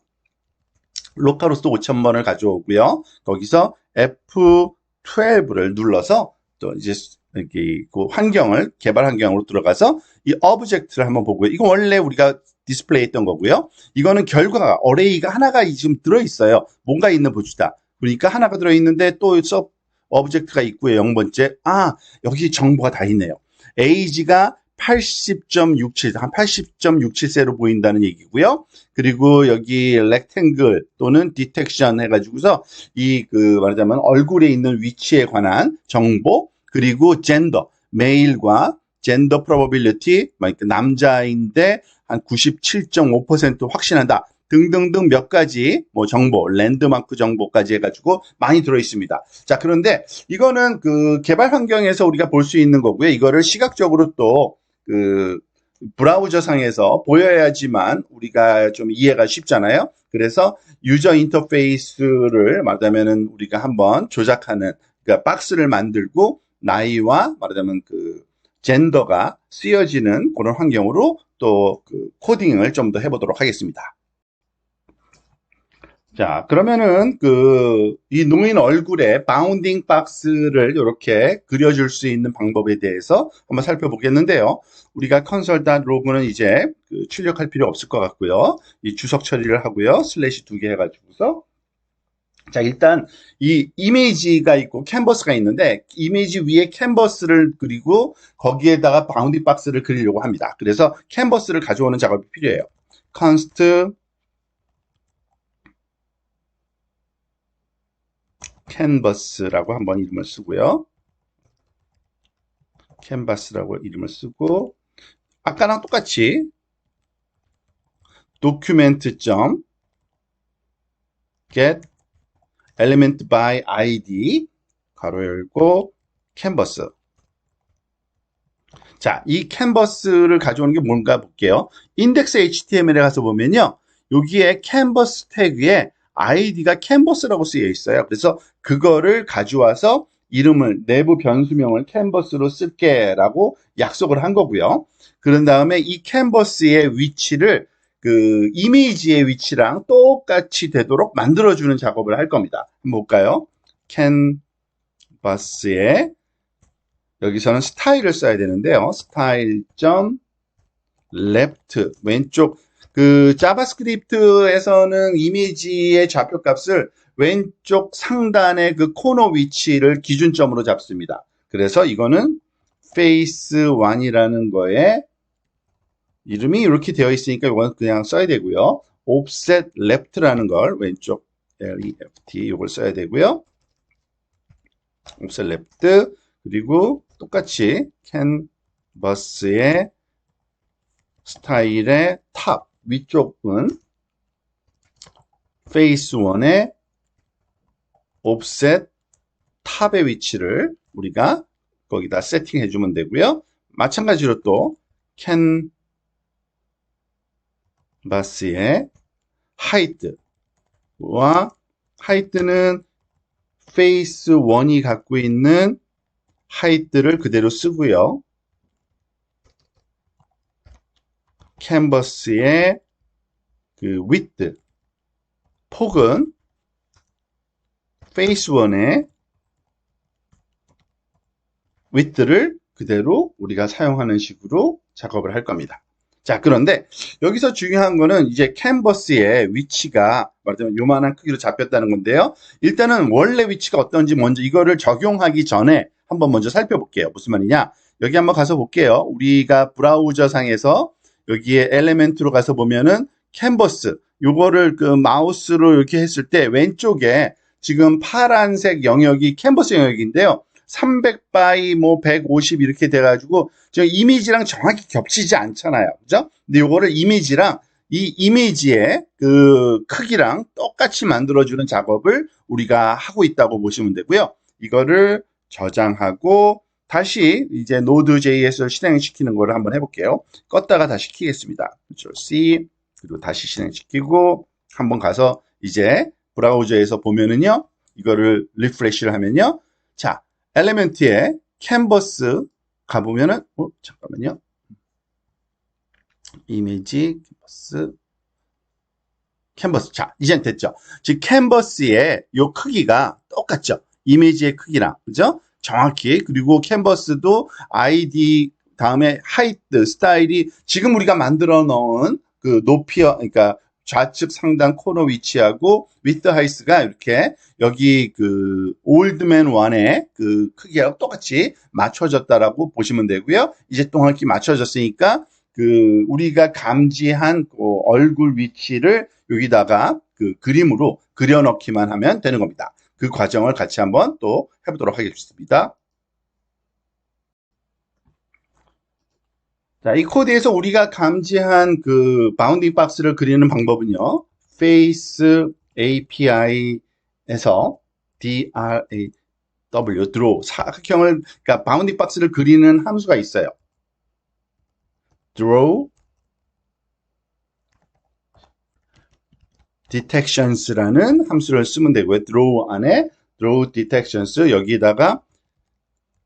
로컬호스트 5000번을 가져오고요. 거기서 F12를 눌러서 또 이제 여기 개발 환경으로 들어가서 이 오브젝트를 한번 보고요. 이거 원래 우리가 디스플레이 했던 거고요. 이거는 결과가 어레이가 하나가 지금 들어있어요. 뭔가 있는 보시다. 그러니까 하나가 들어있는데 또 오브젝트가 있고요. 0번째. 여기 정보가 다 있네요. age가 80.67, 한 80.67세로 보인다는 얘기고요. 그리고 여기 rectangle 또는 detection 해가지고서 말하자면 얼굴에 있는 위치에 관한 정보, 그리고 gender, 메일과 gender probability, 남자인데 한 97.5% 확신한다. 등등등 몇 가지 정보, 랜드마크 정보까지 해가지고 많이 들어있습니다. 자, 그런데 이거는 개발 환경에서 우리가 볼 수 있는 거고요. 이거를 시각적으로 또 브라우저 상에서 보여야지만 우리가 좀 이해가 쉽잖아요. 그래서 유저 인터페이스를 말하자면은 우리가 한번 조작하는, 그러니까 박스를 만들고 나이와 말하자면 그 젠더가 쓰여지는 그런 환경으로 또 그 코딩을 좀 더 해보도록 하겠습니다. 자, 그러면은 이 누인 얼굴에 바운딩 박스를 이렇게 그려줄 수 있는 방법에 대해서 한번 살펴보겠는데요. 우리가 console.log는 이제 출력할 필요 없을 것 같고요. 이 주석 처리를 하고요. 슬래시 2개 해가지고서. 자, 일단 이 이미지가 있고 캔버스가 있는데 이미지 위에 캔버스를 그리고 거기에다가 바운딩 박스를 그리려고 합니다. 그래서 캔버스를 가져오는 작업이 필요해요. const 캔버스라고 한번 이름을 쓰고요. 캔버스라고 이름을 쓰고 아까랑 똑같이 document.get element by id 가로 열고 캔버스. 자, 이 캔버스를 가져오는 게 뭔가 볼게요. 인덱스 HTML에 가서 보면요. 여기에 캔버스 태그에 id가 캔버스라고 쓰여 있어요. 그래서 그거를 가져와서 이름을, 내부 변수명을 캔버스로 쓸게 라고 약속을 한 거고요. 그런 다음에 이 캔버스의 위치를 그 이미지의 위치랑 똑같이 되도록 만들어주는 작업을 할 겁니다. 한번 볼까요? 캔버스에 여기서는 스타일을 써야 되는데요. style.left 왼쪽 그 자바스크립트에서는 이미지의 좌표값을 왼쪽 상단의 그 코너 위치를 기준점으로 잡습니다. 그래서 이거는 face1이라는 거에 이름이 이렇게 되어 있으니까 이건 그냥 써야 되고요. offset left라는 걸 왼쪽 left 이걸 써야 되고요. offset left 그리고 똑같이 캔버스의 스타일의 탑 위쪽은 face1의 offset 탑의 위치를 우리가 거기다 세팅해 주면 되고요. 마찬가지로 또 캔버스의 height와 height는 face1이 갖고 있는 height를 그대로 쓰고요. 캔버스의 그 width, 폭은 face1의 width를 그대로 우리가 사용하는 식으로 작업을 할 겁니다. 자, 그런데 여기서 중요한 거는 이제 캔버스의 위치가 말하자면 요만한 크기로 잡혔다는 건데요. 일단은 원래 위치가 어떤지 먼저 이거를 적용하기 전에 한번 먼저 살펴볼게요. 무슨 말이냐? 여기 한번 가서 볼게요. 우리가 브라우저 상에서 여기에 엘리멘트로 가서 보면은 캔버스 요거를 그 마우스로 이렇게 했을 때 왼쪽에 지금 파란색 영역이 캔버스 영역인데요. 300 by 뭐 150 이렇게 돼가지고 지금 이미지랑 정확히 겹치지 않잖아요. 그죠? 근데 요거를 이미지랑 이 이미지의 그 크기랑 똑같이 만들어주는 작업을 우리가 하고 있다고 보시면 되고요. 이거를 저장하고 다시 이제 Node.js를 실행시키는 거를 한번 해볼게요. 껐다가 다시 키겠습니다. Ctrl C 그리고 다시 실행시키고 한번 가서 이제 브라우저에서 보면은요. 이거를 리프레시를 하면요. 자, 엘리멘트에 캔버스 가보면은 잠깐만요. 이미지 캔버스 자, 이젠 됐죠. 즉 캔버스의 요 크기가 똑같죠. 이미지의 크기랑 그죠? 정확히 그리고 캔버스도 ID 다음에 하이트 스타일이 지금 우리가 만들어 놓은 그 높이와 그러니까 좌측 상단 코너 위치하고 위드 하이스가 이렇게 여기 그 올드맨 1의 그 크기하고 똑같이 맞춰졌다라고 보시면 되고요. 이제 정확히 맞춰졌으니까 그 우리가 감지한 그 얼굴 위치를 여기다가 그 그림으로 그려넣기만 하면 되는 겁니다. 그 과정을 같이 한번 또 해보도록 하겠습니다. 자, 이 코드에서 우리가 감지한 그 바운딩 박스를 그리는 방법은요. face API에서 draw 사각형을 그러니까 바운딩 박스를 그리는 함수가 있어요. draw detections라는 함수를 쓰면 되고요. draw 안에 draw detections 여기다가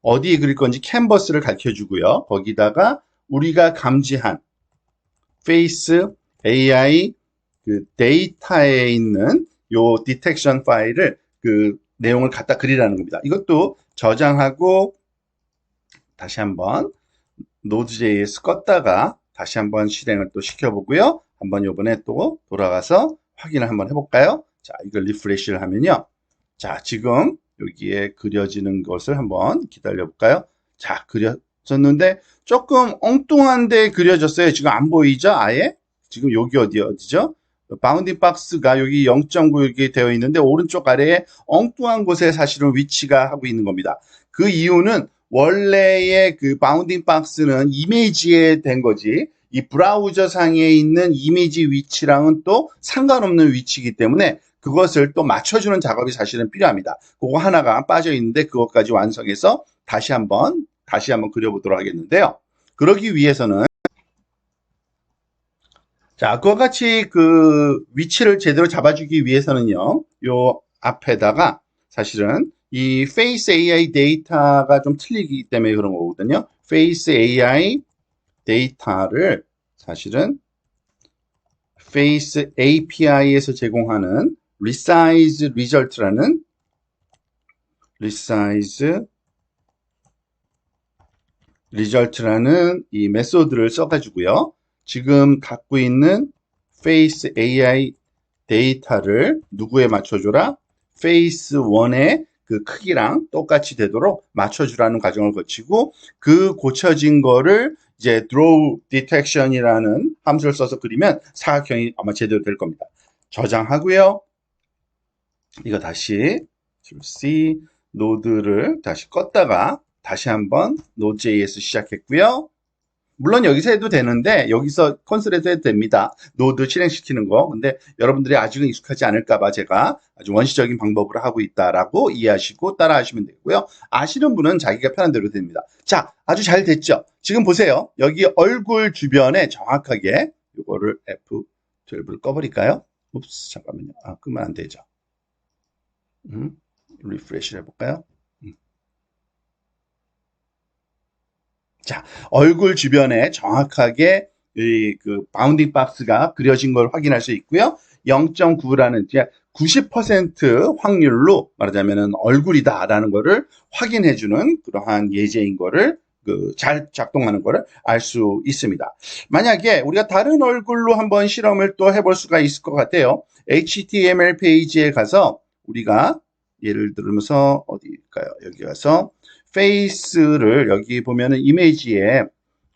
어디에 그릴 건지 캔버스를 가르쳐 주고요. 거기다가 우리가 감지한 face AI 그 데이터에 있는 요 디텍션 파일을 그 내용을 갖다 그리라는 겁니다. 이것도 저장하고 다시 한번 Node.js 껐다가 다시 한번 실행을 또 시켜보고요. 한번 요번에 또 돌아가서 확인을 한번 해볼까요? 자, 이걸 리프레시를 하면요. 자, 지금 여기에 그려지는 것을 한번 기다려볼까요? 자, 그려졌는데 조금 엉뚱한데 그려졌어요. 지금 안 보이죠? 아예? 지금 여기 어디죠? 바운딩 박스가 여기 0.9 이렇게 되어 있는데 오른쪽 아래에 엉뚱한 곳에 사실은 위치가 하고 있는 겁니다. 그 이유는 원래의 그 바운딩 박스는 이미지에 된 거지 이 브라우저 상에 있는 이미지 위치랑은 또 상관없는 위치이기 때문에 그것을 또 맞춰주는 작업이 사실은 필요합니다. 그거 하나가 빠져 있는데 그것까지 완성해서 다시 한번 그려보도록 하겠는데요. 그러기 위해서는 자, 그와 같이 그 위치를 제대로 잡아주기 위해서는요, 요 앞에다가 사실은 이 Face AI 데이터가 좀 틀리기 때문에 그런 거거든요. Face AI 데이터를 사실은 Face API에서 제공하는 resize result라는 이 메소드를 써가지고요. 지금 갖고 있는 Face AI 데이터를 누구에 맞춰줘라? Face 1의 그 크기랑 똑같이 되도록 맞춰주라는 과정을 거치고 그 고쳐진 거를 이제 draw detection이라는 함수를 써서 그리면 사각형이 아마 제대로 될 겁니다. 저장하고요. 이거 다시 C 노드를 다시 껐다가 다시 한번 Node.js 시작했고요. 물론 여기서 해도 되는데 여기서 콘솔에서 해도 됩니다. 노드 실행시키는 거. 근데 여러분들이 아직은 익숙하지 않을까 봐 제가 아주 원시적인 방법으로 하고 있다라고 이해하시고 따라 하시면 되고요. 아시는 분은 자기가 편한 대로 됩니다. 자, 아주 잘 됐죠? 지금 보세요. 여기 얼굴 주변에 정확하게 이거를 F12를 꺼버릴까요? 옵스, 잠깐만요. 아, 끄면 안 되죠. 리프레시를 해볼까요? 자, 얼굴 주변에 정확하게 그 바운딩 박스가 그려진 걸 확인할 수 있고요. 0.9라는 90% 확률로 말하자면 얼굴이다라는 거를 확인해주는 그러한 예제인 거를 잘 작동하는 거를 알 수 있습니다. 만약에 우리가 다른 얼굴로 한번 실험을 또 해볼 수가 있을 것 같아요. HTML 페이지에 가서 우리가 예를 들면서 어디일까요? 여기 가서 페이스를 여기 보면은 이미지에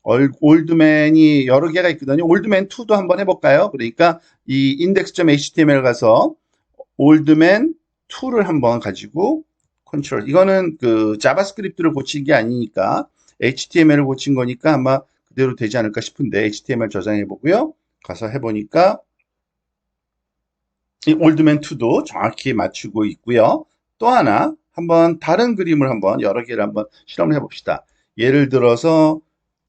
올드맨이 여러 개가 있거든요. 올드맨 2도 한번 해볼까요? 그러니까 이 index.html 가서 올드맨 2를 한번 가지고 컨트롤 이거는 그 자바스크립트를 고친 게 아니니까 HTML을 고친 거니까 아마 그대로 되지 않을까 싶은데 HTML 저장해 보고요. 가서 해보니까 이 올드맨 2도 정확히 맞추고 있고요. 또 하나 한번 다른 그림을 한번 여러 개를 한번 실험을 해봅시다. 예를 들어서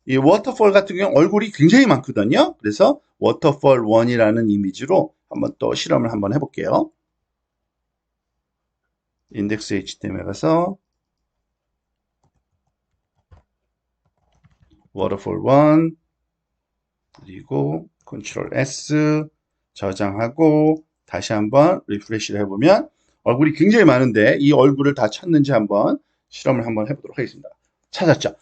이 워터폴 같은 경우 얼굴이 굉장히 많거든요. 그래서 워터폴 1이라는 이미지로 한번 또 실험을 한번 해볼게요. 인덱스 HTML 가서 워터폴 1 그리고 컨트롤 S 저장하고 다시 한번 리프레시를 해보면 얼굴이 굉장히 많은데 이 얼굴을 다 찾는지 한번 실험을 한번 해보도록 하겠습니다. 찾았죠?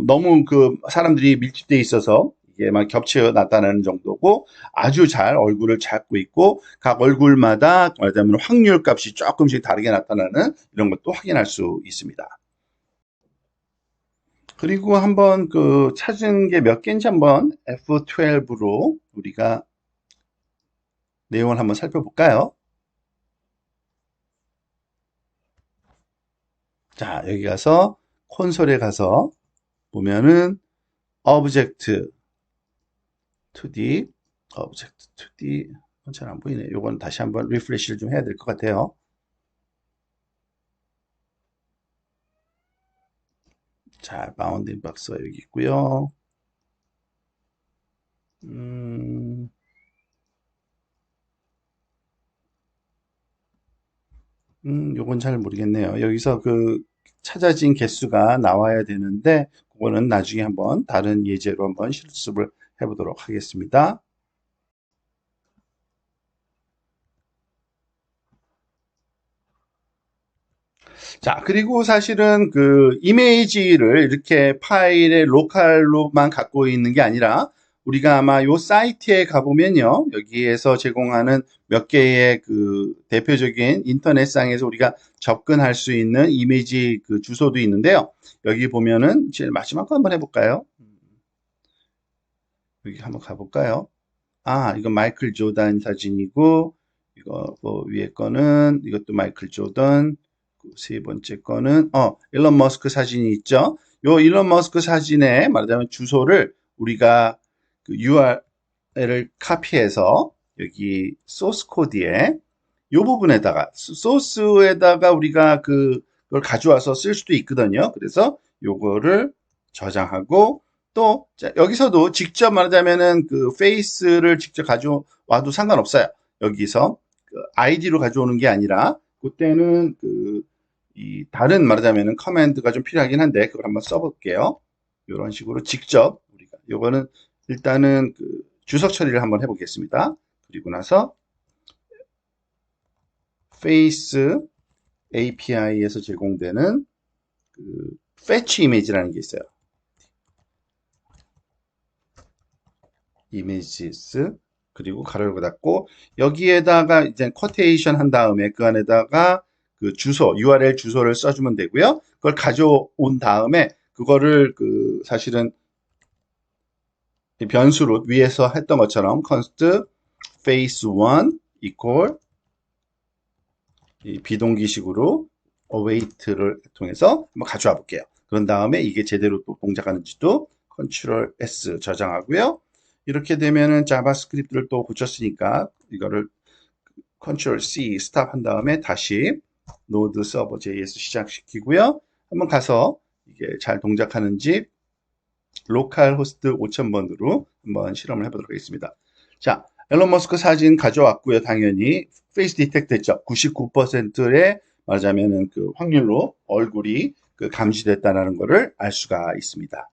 너무 그 사람들이 밀집되어 있어서 이게 막 겹쳐 나타나는 정도고 아주 잘 얼굴을 찾고 있고 각 얼굴마다 말하자면 확률 값이 조금씩 다르게 나타나는 이런 것도 확인할 수 있습니다. 그리고 한번 그 찾은 게 몇 개인지 한번 F12로 우리가 내용을 한번 살펴볼까요? 자, 여기 가서 콘솔에 가서 보면은 Object 2D, Object 2D 잘 안 보이네. 요건 다시 한번 리프레시를 좀 해야 될 것 같아요. 자, 바운딩 박스가 여기 있고요. 요건 잘 모르겠네요. 여기서 그 찾아진 개수가 나와야 되는데, 그거는 나중에 한번 다른 예제로 한번 실습을 해보도록 하겠습니다. 자, 그리고 사실은 그 이미지를 이렇게 파일의 로컬로만 갖고 있는 게 아니라 우리가 아마 요 사이트에 가보면요. 여기에서 제공하는 몇 개의 그 대표적인 인터넷상에서 우리가 접근할 수 있는 이미지 그 주소도 있는데요. 여기 보면은 제일 마지막 거 한번 해볼까요? 여기 한번 가볼까요? 아, 이건 마이클 조던 사진이고, 이거 뭐 위에 거는 이것도 마이클 조던, 세 번째 거는 일론 머스크 사진이 있죠. 요 일론 머스크 사진에 말하자면 주소를 우리가 그 URL을 카피해서 여기 소스 코드에 요 부분에다가 소스에다가 우리가 그걸 가져와서 쓸 수도 있거든요. 그래서 요거를 저장하고 또 여기서도 직접 말하자면은 그 페이스를 직접 가져와도 상관없어요. 여기서 그 아이디로 가져오는 게 아니라 그때는 이 다른 말하자면은 커맨드가 좀 필요하긴 한데 그걸 한번 써볼게요. 이런 식으로 직접 우리가 요거는 일단은 그 주석 처리를 한번 해보겠습니다. 그리고 나서 페이스 API에서 제공되는 그 fetch 이미지라는 게 있어요. images 그리고 가로를 닫고 여기에다가 이제 쿼테이션 한 다음에 그 안에다가 그 주소 URL 주소를 써주면 되고요. 그걸 가져온 다음에 그거를 그 사실은 변수로 위에서 했던 것처럼 const face1 equal 이 비동기식으로 await를 통해서 한번 가져와 볼게요. 그런 다음에 이게 제대로 또 동작하는지도 Ctrl S 저장하고요. 이렇게 되면은 자바스크립트를 또 고쳤으니까 이거를 Ctrl C 스탑 한 다음에 다시 노드 서버 JS 시작시키고요. 한번 가서 이게 잘 동작하는지 로컬 호스트 5000번으로 한번 실험을 해보도록 하겠습니다. 자, 앨런 머스크 사진 가져왔고요. 당연히 페이스 디텍트 했죠. 99%의 말하자면은 그 확률로 얼굴이 그 감지됐다는 것을 알 수가 있습니다.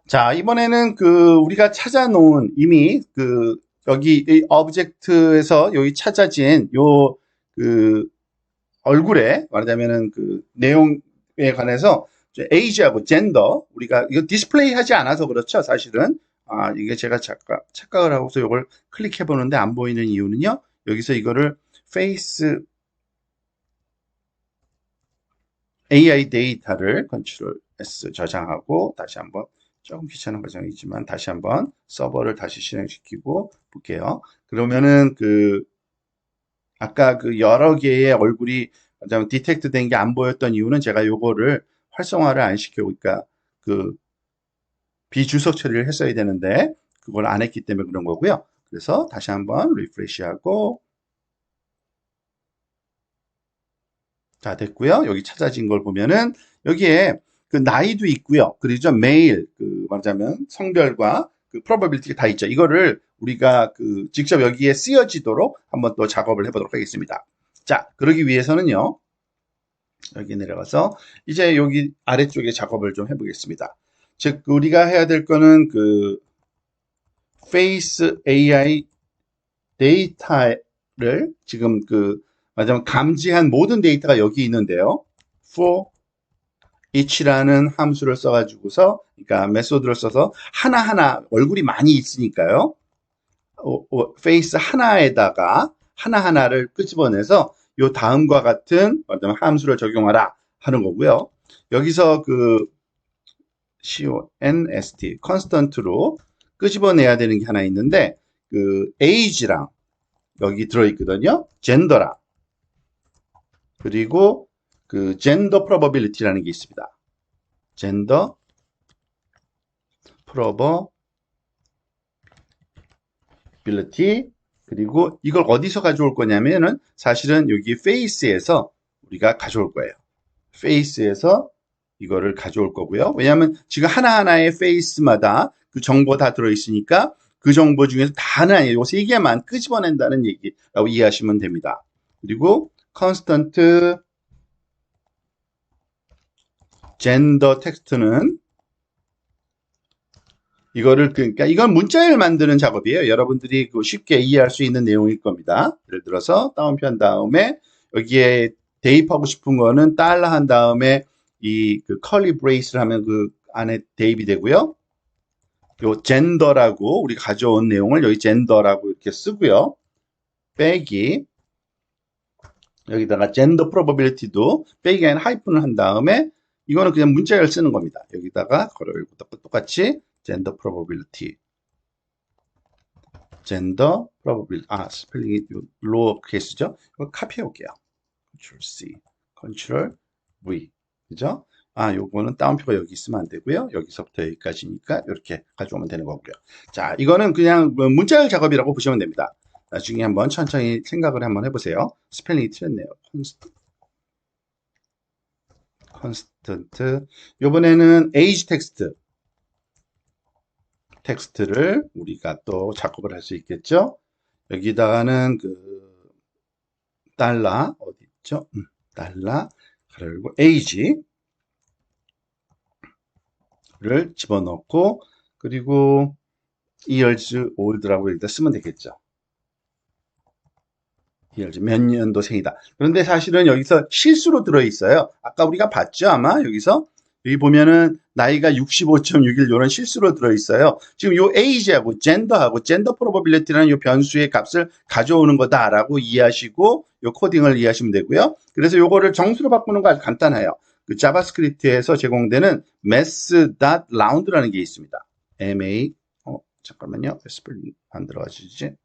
자, 이번에는 그 우리가 찾아놓은 이미 그 여기 이 오브젝트에서 여기 찾아진 요 그 얼굴에 말하자면은 그 내용에 관해서 에이지하고 젠더 우리가 이거 디스플레이 하지 않아서 그렇죠. 사실은 이게 제가 착각을 하고서 이걸 클릭해 보는데 안 보이는 이유는요. 여기서 이거를 페이스 AI 데이터를 Ctrl S 저장하고 다시 한번 조금 귀찮은 과정이지만 다시 한번 서버를 다시 실행시키고 볼게요. 그러면은 그 아까 그 여러 개의 얼굴이 디텍트 된 게 안 보였던 이유는 제가 요거를 활성화를 안 시키고 그러니까 그 비주석 처리를 했어야 되는데 그걸 안 했기 때문에 그런 거고요. 그래서 다시 한번 리프레시하고 자 됐고요. 여기 찾아진 걸 보면은 여기에 그 나이도 있고요. 그리고 메일 그 말하자면 성별과 그 probability가 다 있죠. 이거를 우리가 그 직접 여기에 쓰여지도록 한번 또 작업을 해보도록 하겠습니다. 자, 그러기 위해서는요. 여기 내려가서 이제 여기 아래쪽에 작업을 좀 해보겠습니다. 즉 우리가 해야 될 거는 그 Face AI 데이터를 지금 그 말하자면 감지한 모든 데이터가 여기 있는데요. for each라는 함수를 써가지고서 그러니까 메소드를 써서 하나하나 얼굴이 많이 있으니까요. 페이스 하나에다가 하나하나를 끄집어내서 요 다음과 같은 말하자면 함수를 적용하라 하는 거고요. 여기서 그 const constant로 끄집어내야 되는 게 하나 있는데 그 age랑 여기 들어있거든요. 젠더랑 그리고 그 젠더 프로버빌리티라는 게 있습니다. 젠더 프로버빌리티 그리고 이걸 어디서 가져올 거냐면은 사실은 여기 페이스에서 우리가 가져올 거예요. 페이스에서 이거를 가져올 거고요. 왜냐하면 지금 하나하나의 페이스마다 그 정보 다 들어있으니까 그 정보 중에서 다는 아니에요. 요 세 개만 끄집어낸다는 얘기라고 이해하시면 됩니다. 그리고 constant gender 텍스트는 이거를 그러니까 이건 문자를 만드는 작업이에요. 여러분들이 쉽게 이해할 수 있는 내용일 겁니다. 예를 들어서 다운표 한 다음에 여기에 대입하고 싶은 거는 달러 한 다음에 이 그 컬리 브레이스를 하면 그 안에 대입이 되고요. 요 젠더라고 우리 가져온 내용을 여기 젠더라고 이렇게 쓰고요. 빼기 여기다가 젠더 프로버빌리티도 빼기 아니라 하이픈을 한 다음에 이거는 그냥 문자열 쓰는 겁니다. 여기다가 괄호 똑같이 젠더 프로버빌리티 젠더 프로버빌리티 스펠링이 로어 케이스죠. 이거 카피해 올게요. Ctrl C, Ctrl V 그죠? 요거는 다운표가 여기 있으면 안 되고요. 여기서부터 여기까지니까 이렇게 가져오면 되는 거고요. 자, 이거는 그냥 문자열 작업이라고 보시면 됩니다. 나중에 한번 천천히 생각을 한번 해보세요. 스펠링이 틀렸네요. constant. 요번에는 age 텍스트를 우리가 또 작업을 할 수 있겠죠. 여기다가는 그 달러 어디 있죠? 달러 그리고 age를 집어넣고 그리고 years old라고 일단 쓰면 되겠죠. 몇 년도생이다. 그런데 사실은 여기서 실수로 들어있어요. 아까 우리가 봤죠? 아마 여기서 여기 보면은 나이가 65.61 이런 실수로 들어있어요. 지금 요 age하고 gender하고 gender probability라는 요 변수의 값을 가져오는 거다라고 이해하시고 요 코딩을 이해하시면 되고요. 그래서 요거를 정수로 바꾸는 거 아주 간단해요. 그 자바스크립트에서 제공되는 math.round라는 게 있습니다. ma 잠깐만요. 스펠링 안 들어가시지?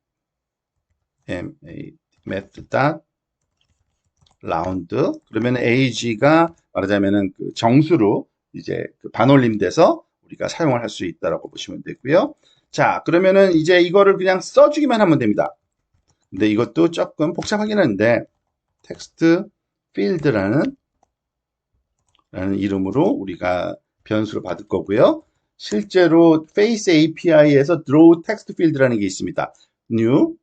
math.round 그러면 age가 말하자면은 그 정수로 이제 그 반올림돼서 우리가 사용을 할 수 있다라고 보시면 되고요. 자, 그러면은 이제 이거를 그냥 써주기만 하면 됩니다. 근데 이것도 조금 복잡하긴 한데 텍스트 필드라는 이름으로 우리가 변수를 받을 거고요. 실제로 Face API에서 Draw Text Field라는 게 있습니다. New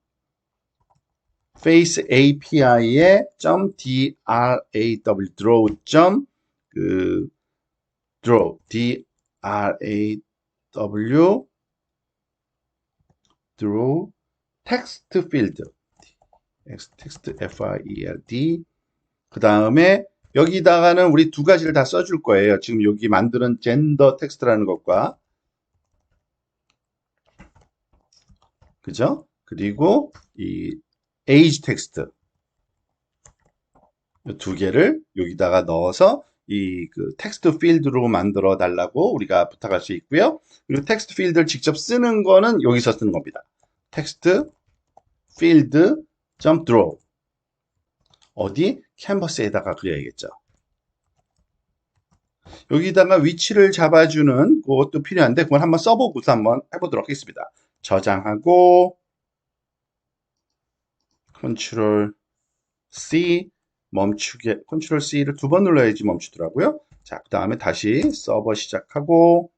Face API에 .draw draw draw draw text field text field 그 다음에 여기다가는 우리 두 가지를 다 써줄 거예요. 지금 여기 만드는 젠더 텍스트라는 것과 그죠? 그리고 이 age 텍스트 이 두 개를 여기다가 넣어서 이 그 텍스트 필드로 만들어 달라고 우리가 부탁할 수 있고요. 그리고 텍스트 필드를 직접 쓰는 거는 여기서 쓰는 겁니다. 텍스트 필드 .draw 어디? 캔버스에다가 그려야겠죠. 여기다가 위치를 잡아주는 그것도 필요한데 그걸 한번 써보고서 한번 해보도록 하겠습니다. 저장하고 Ctrl C 멈추게 Ctrl C를 두 번 눌러야지 멈추더라고요. 자, 그 다음에 다시 서버 시작하고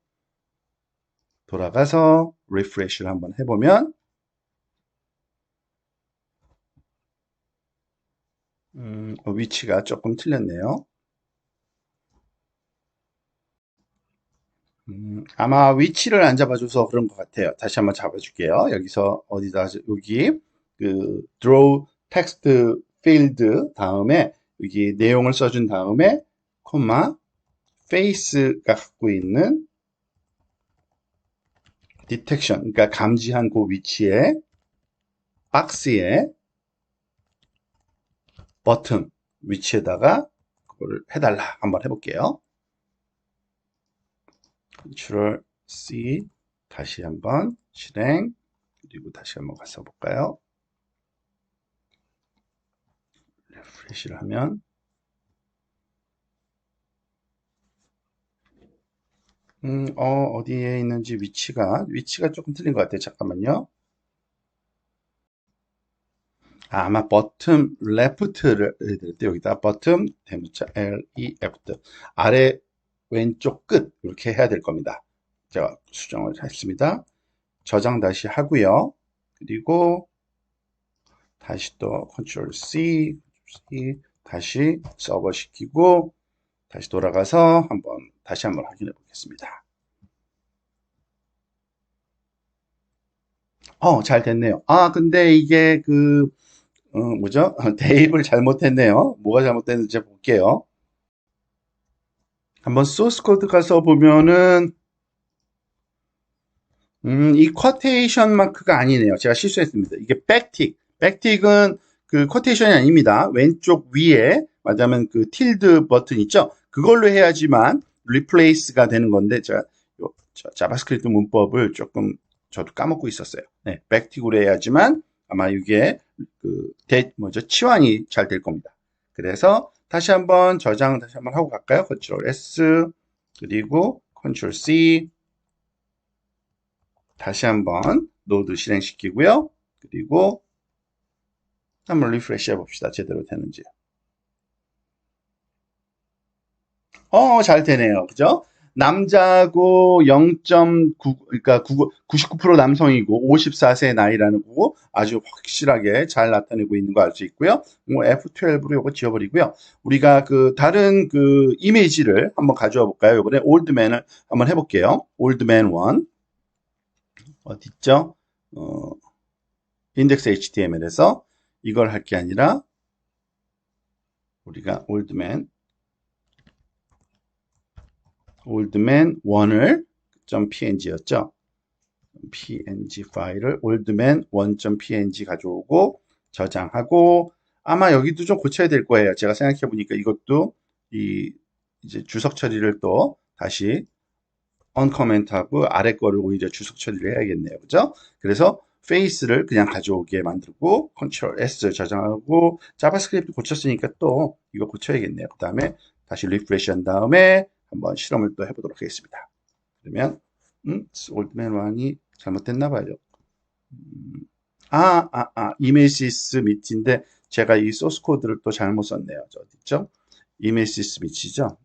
돌아가서 리프레시를 한번 해보면 위치가 조금 틀렸네요. 아마 위치를 안 잡아줘서 그런 것 같아요. 다시 한번 잡아줄게요. 여기서 어디다 여기 그 draw text field 다음에 여기 내용을 써준 다음에 콤마 face가 갖고 있는 detection 그러니까 감지한 그 위치에 박스에 버튼 위치에다가 그걸 해달라 한번 해볼게요. Ctrl C 다시 한번 실행 그리고 다시 한번 가서 볼까요? 리프레시를 하면 어디에 있는지 위치가 조금 틀린 것 같아요. 잠깐만요. 아마 bottom left를 여기다 bottom 대문자 left 아래 왼쪽 끝 이렇게 해야 될 겁니다. 제가 수정을 했습니다. 저장 다시 하고요. 그리고 다시 또 컨트롤 C 다시 서버 시키고 다시 돌아가서 다시 한번 확인해 보겠습니다. 잘 됐네요. 근데 이게 뭐죠? 대입을 잘못했네요. 뭐가 잘못됐는지 볼게요. 한번 소스 코드 가서 보면은 이 쿼테이션 마크가 아니네요. 제가 실수했습니다. 이게 백틱은 그 쿼테이션이 아닙니다. 왼쪽 위에 맞으면 그 틸드 버튼 있죠? 그걸로 해야지만 리플레이스가 되는 건데 제가 자바스크립트 문법을 조금 저도 까먹고 있었어요. 네, 백틱으로 해야지만 아마 이게 치환이 잘 될 겁니다. 그래서 다시 한번 저장 다시 한번 하고 갈까요? 컨트롤 S 그리고 컨트롤 C 다시 한번 노드 실행시키고요. 그리고 한번 리프레시 해봅시다. 제대로 되는지. 잘 되네요. 그죠? 남자고 0.9, 그러니까 99% 남성이고 54세 나이라는 거고 아주 확실하게 잘 나타내고 있는 거 알 수 있고요. 뭐 F12로 이거 지워버리고요. 우리가 다른 이미지를 한번 가져와 볼까요? 이번에 올드맨을 한번 해볼게요. 올드맨 1. 어디 있죠? 인덱스 HTML에서 이걸 할 게 아니라 우리가 올드맨 1을 .png였죠. png 파일을 올드맨 1.png 가져오고 저장하고 아마 여기도 좀 고쳐야 될 거예요. 제가 생각해 보니까 이것도 이제 주석 처리를 또 다시 언커멘트하고 아래 거를 오히려 주석 처리를 해야겠네요. 그죠? 그래서 페이스를 그냥 가져오게 만들고 컨트롤 S 저장하고 자바스크립트 고쳤으니까 또 이거 고쳐야겠네요. 그 다음에 다시 리프레시 한 다음에 한번 실험을 또 해보도록 하겠습니다. 그러면 올드맨 1이 잘못됐나 봐요. 이메시스 미트인데 제가 이 소스 코드를 또 잘못 썼네요. 저 어디 있죠? 이메시스 미트죠?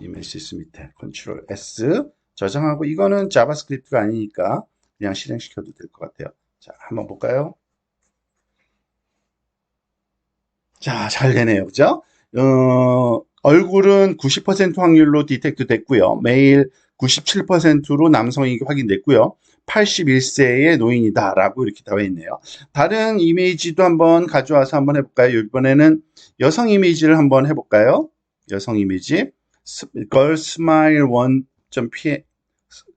이메시스 밑에 컨트롤 S 저장하고 이거는 자바스크립트가 아니니까 그냥 실행시켜도 될 것 같아요. 자, 한번 볼까요? 자, 잘 되네요. 그죠? 얼굴은 90% 확률로 디텍트 됐고요. 메일 97%로 남성이 확인됐고요. 81세의 노인이다라고 이렇게 나와 있네요. 다른 이미지도 한번 가져와서 한번 해볼까요? 이번에는 여성 이미지를 한번 해볼까요? 여성 이미지 girl smile 1.p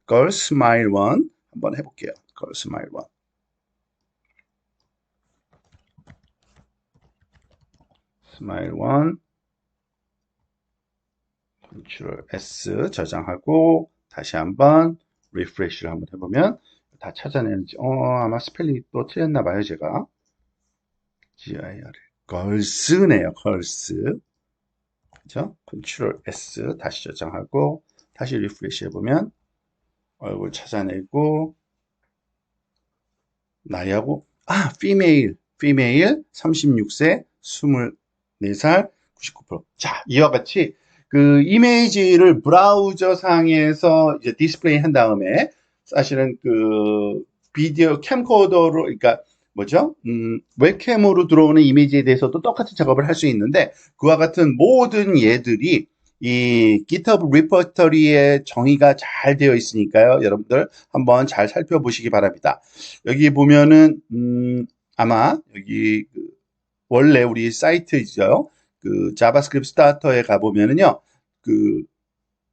girl smile 1 한번 해볼게요. girl smile 1 smile 1 컨트롤 S 저장하고 다시 한번 리프레시를 한번 해보면 다 찾아내는지 아마 스펠링이 또 틀렸나 봐요. 제가 GIR 걸스네요. 걸스 그죠? 컨트롤 S 다시 저장하고 다시 리프레시 해보면 얼굴 찾아내고 나이하고 female 36세 24살 99%. 자, 이와 같이 이미지를 브라우저 상에서 이제 디스플레이 한 다음에 사실은 비디오 캠코더로 그러니까 뭐죠? 웹캠으로 들어오는 이미지에 대해서도 똑같은 작업을 할 수 있는데 그와 같은 모든 얘들이 이 GitHub 리포터리에 정의가 잘 되어 있으니까요. 여러분들 한번 잘 살펴보시기 바랍니다. 여기 보면은 아마 여기 원래 우리 사이트죠. 자바스크립트 스타터에 가보면은요,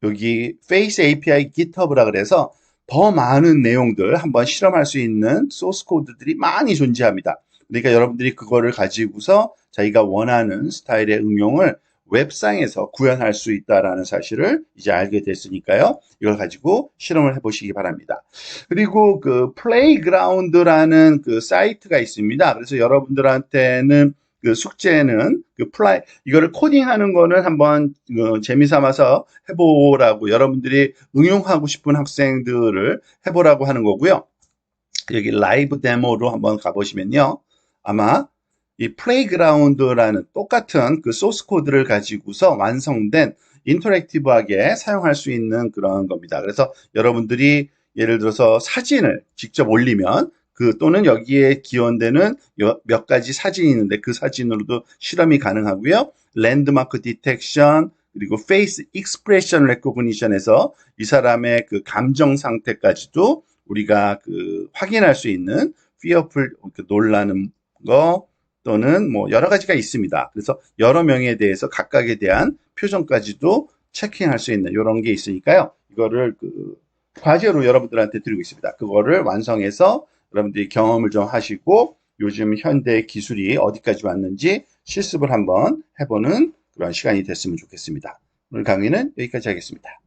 여기 Face API GitHub라 그래서 더 많은 내용들 한번 실험할 수 있는 소스 코드들이 많이 존재합니다. 그러니까 여러분들이 그거를 가지고서 자기가 원하는 스타일의 응용을 웹상에서 구현할 수 있다라는 사실을 이제 알게 됐으니까요. 이걸 가지고 실험을 해보시기 바랍니다. 그리고 플레이그라운드라는 사이트가 있습니다. 그래서 여러분들한테는 숙제는 이거를 코딩하는 거는 한번 재미삼아서 해보라고 여러분들이 응용하고 싶은 학생들을 해보라고 하는 거고요. 여기 라이브 데모로 한번 가보시면요. 아마 이 플레이그라운드라는 똑같은 소스 코드를 가지고서 완성된 인터랙티브하게 사용할 수 있는 그런 겁니다. 그래서 여러분들이 예를 들어서 사진을 직접 올리면 또는 여기에 기원되는 몇 가지 사진이 있는데 그 사진으로도 실험이 가능하고요. 랜드마크 디텍션, 그리고 페이스 익스프레션 레코그니션에서 이 사람의 그 감정 상태까지도 우리가 확인할 수 있는 fearful, 놀라는 거 또는 뭐 여러 가지가 있습니다. 그래서 여러 명에 대해서 각각에 대한 표정까지도 체킹할 수 있는 이런 게 있으니까요. 이거를 과제로 여러분들한테 드리고 있습니다. 그거를 완성해서 여러분들이 경험을 좀 하시고 요즘 현대 기술이 어디까지 왔는지 실습을 한번 해보는 그런 시간이 됐으면 좋겠습니다. 오늘 강의는 여기까지 하겠습니다.